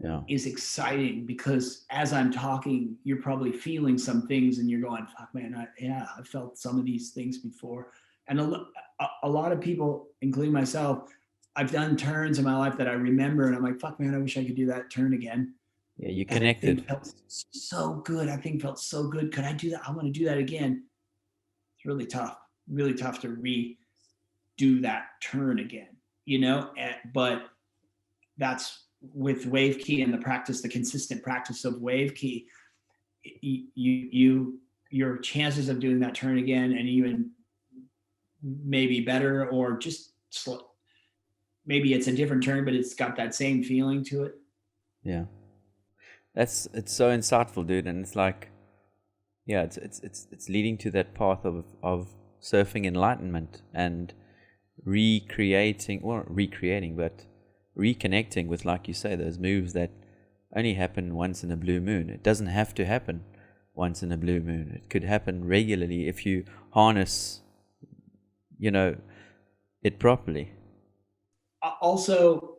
Yeah. Is exciting, because as I'm talking, you're probably feeling some things and you're going, fuck, man, I felt some of these things before. And a lot of people, including myself, I've done turns in my life that I remember, and I'm like, fuck, man, I wish I could do that turn again. Yeah, you connected. It felt so good. That thing felt so good. Could I do that? I want to do that again. It's really tough to redo that turn again, you know? But that's with WaveKey and the consistent practice of WaveKey, your chances of doing that turn again, and even maybe better, or just maybe it's a different turn, but it's got that same feeling to it. Yeah, it's so insightful, dude. And it's like, yeah, it's leading to that path of surfing enlightenment and recreating, but reconnecting with, like you say, those moves that only happen once in a blue moon. It doesn't have to happen once in a blue moon. It could happen regularly if you harness, you know, it properly. Also,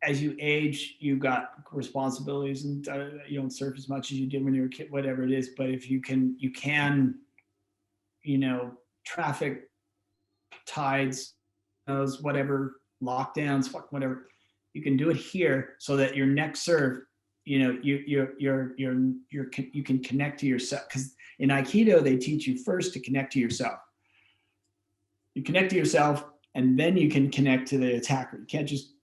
as you age, you got responsibilities, and you don't surf as much as you did when you were a kid, whatever it is. But if you can, you know, traffic, tides, those whatever, lockdowns, fuck whatever, you can do it here, so that your next surf, you know, you can connect to yourself. Because in Aikido, they teach you first to connect to yourself. You connect to yourself, and then you can connect to the attacker. You can't just.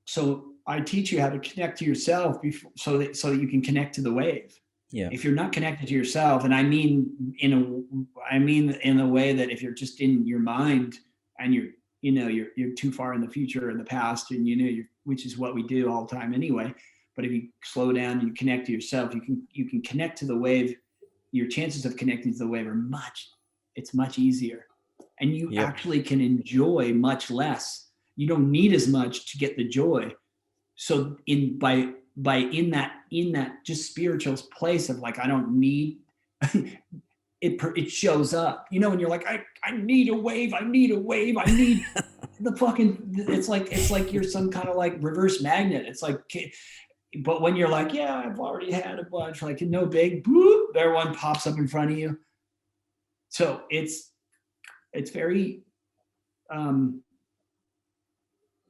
So I teach you how to connect to yourself before, so that you can connect to the wave. Yeah. If you're not connected to yourself, and I mean in a way that if you're just in your mind and you're too far in the future or in the past, and which is what we do all the time anyway. But if you slow down and you connect to yourself, you can connect to the wave. Your chances of connecting to the wave are much easier, and you actually can enjoy much less. You don't need as much to get the joy. So in that just spiritual place of like, I don't need it shows up, you know, and you're like, I need a wave, I need the fucking, it's like you're some kind of like reverse magnet. It's like, but when you're like, yeah, I've already had a bunch, like no big, boop, there one pops up in front of you. So it's very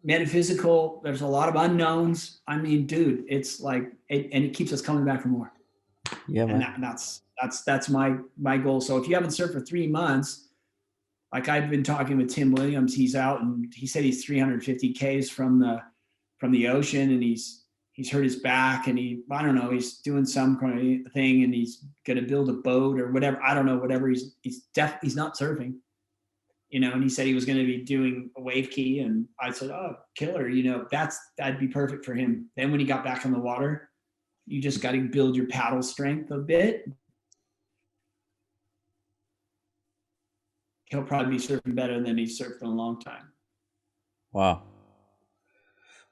metaphysical. There's a lot of unknowns. I mean, dude, it's like, and it keeps us coming back for more. Yeah, man. And that's my goal. So if you haven't surfed for 3 months, like I've been talking with Tim Williams, he's out and he said he's 350 Ks from the ocean, and he's hurt his back, and I don't know, he's doing some kind of thing, and he's going to build a boat or whatever. I don't know, whatever. He's not surfing, you know, and he said he was going to be doing a WaveKey, and I said, oh, killer, you know, that'd be perfect for him. Then when he got back on the water, you just got to build your paddle strength a bit. He'll probably be surfing better than he's surfed in a long time. Wow.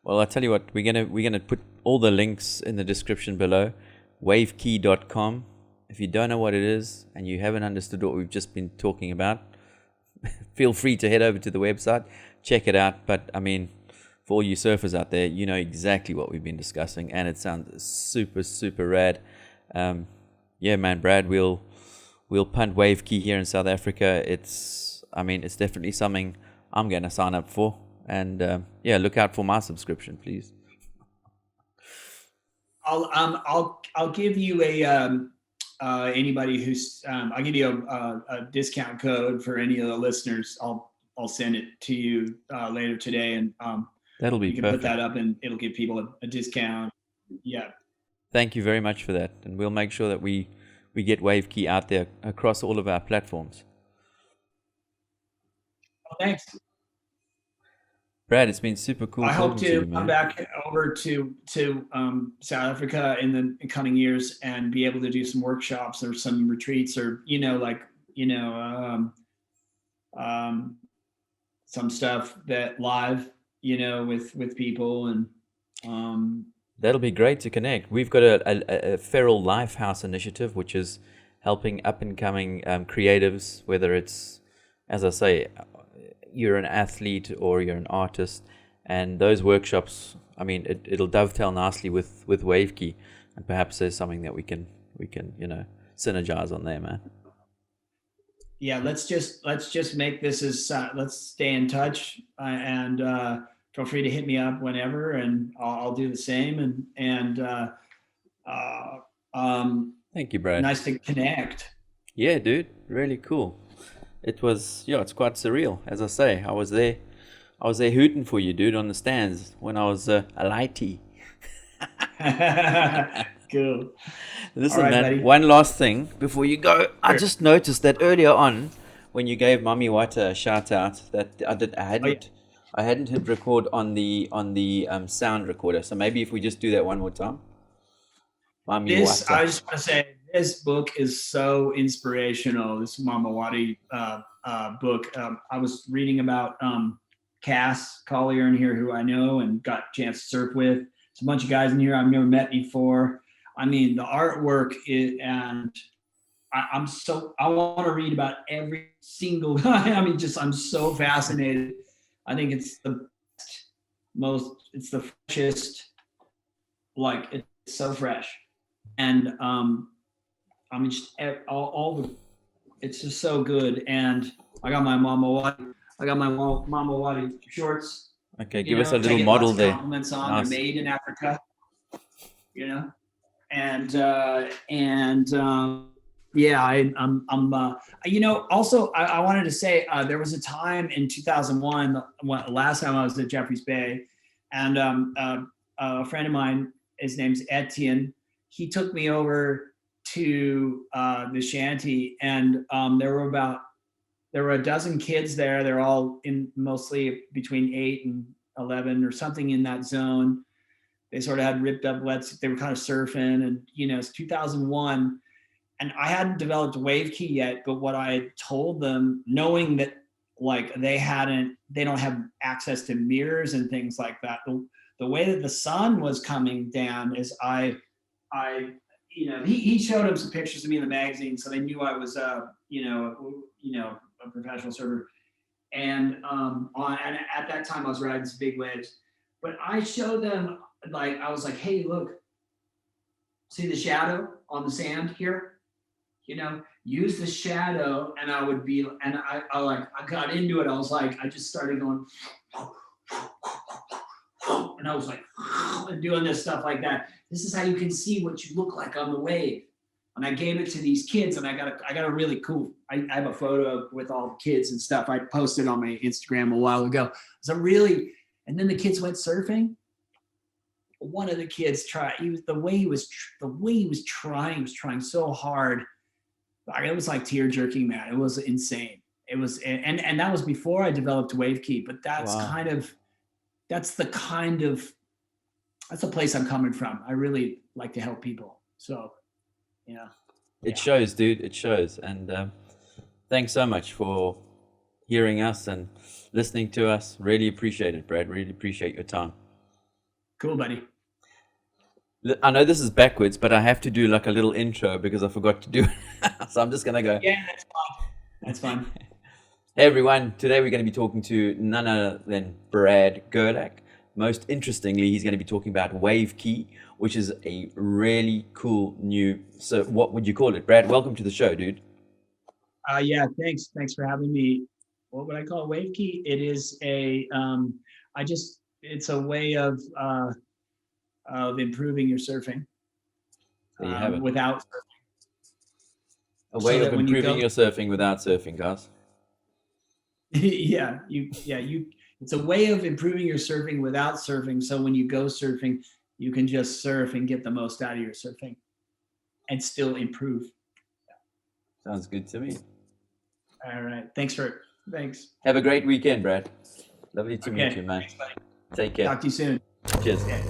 Well, I'll tell you what, we're gonna put all the links in the description below. WaveKey.com. If you don't know what it is and you haven't understood what we've just been talking about, feel free to head over to the website, check it out. But I mean, for all you surfers out there, you know exactly what we've been discussing, and it sounds super, super rad. Yeah, man, Brad, we'll punt WaveKey here in South Africa. It's definitely something I'm going to sign up for. And yeah, look out for my subscription, please. I'll give you anybody who's I'll give you a discount code for any of the listeners. I'll send it to you later today, and that'll be you can perfect. put that up, and it'll give people a discount. Yeah. Thank you very much for that, and we'll make sure that we get WaveKey out there across all of our platforms. Well, thanks, Brad. It's been super cool. I hope to man. come back over to South Africa in the coming years and be able to do some workshops or some retreats, or some stuff that live, with people, and that'll be great to connect. We've got a Feral Lifehouse initiative, which is helping up and coming creatives, whether it's, as I say, you're an athlete or you're an artist, and those workshops, I mean, it'll dovetail nicely with WaveKey, and perhaps there's something that we can synergize on there, man. Yeah, let's just make this as let's stay in touch, and feel free to hit me up whenever, and I'll do the same. And thank you, Brad. Nice to connect. Yeah, dude, really cool. It was, it's quite surreal. As I say, I was there hooting for you, dude, on the stands when I was a lighty. Cool. Listen, right, man, buddy. One last thing before you go. Sure. I just noticed that earlier on, when you gave Mami Wata a shout out, that I hadn't hit record on the sound recorder. So maybe if we just do that one more time. Mami Wata. I just want to say, this book is so inspirational. This Mama Wati book. I was reading about Cass Collier in here, who I know and got a chance to surf with. There's a bunch of guys in here I've never met before. I mean, the artwork and I want to read about every single guy. I mean, I'm so fascinated. I think it's the freshest, like, it's so fresh. And I mean, just it's just so good. And I got my Mama Wati shorts. Okay, give us a little model there. Compliments on. Nice. They're made in Africa, and yeah, I'm also I wanted to say there was a time in 2001, last time I was at Jeffreys Bay, and a friend of mine, his name's Etienne, he took me over to the shanty, and there were a dozen kids there. They're all mostly between 8 and 11 or something in that zone. They sort of had ripped up wets. They were kind of surfing, and it's 2001, and I hadn't developed WaveKey yet. But what I had told them, knowing that like they don't have access to mirrors and things like that, the way that the sun was coming down is I he showed them some pictures of me in the magazine, so they knew I was a professional surfer. And and at that time I was riding some big waves, but I showed them, like, I was like, hey, look, see the shadow on the sand here? Use the shadow. And I would be, and I got into it. I was like, I just started going, and I was like, doing this stuff like that. This is how you can see what you look like on the wave. And I gave it to these kids, and I got a really cool, I have a photo with all the kids and stuff. I posted on my Instagram a while ago. And then the kids went surfing. One of the kids tried, he was trying so hard. It was like tear jerking, man. It was insane. It was, and that was before I developed WaveKey, but that's that's the place I'm coming from. I really like to help people. So, yeah. It shows, dude. It shows. And thanks so much for hearing us and listening to us. Really appreciate it, Brad. Really appreciate your time. Cool, buddy. I know this is backwards, but I have to do like a little intro because I forgot to do it. So I'm just going to go. Yeah, that's fine. That's fine. Hey, everyone. Today we're going to be talking to none other than Brad Gerlach. Most interestingly, he's going to be talking about WaveKey, which is a really cool new, so what would you call it? Brad, welcome to the show, dude. Yeah, thanks. Thanks for having me. What would I call it? WaveKey? It is it's a way of improving your surfing. There you have it. Without surfing. A way of improving your surfing without surfing, guys. It's a way of improving your surfing without surfing. So when you go surfing, you can just surf and get the most out of your surfing and still improve. Sounds good to me. All right. Thanks. Have a great weekend, Brad. Lovely to meet you, man. Thanks, buddy. Take care. Talk to you soon. Cheers. Yeah.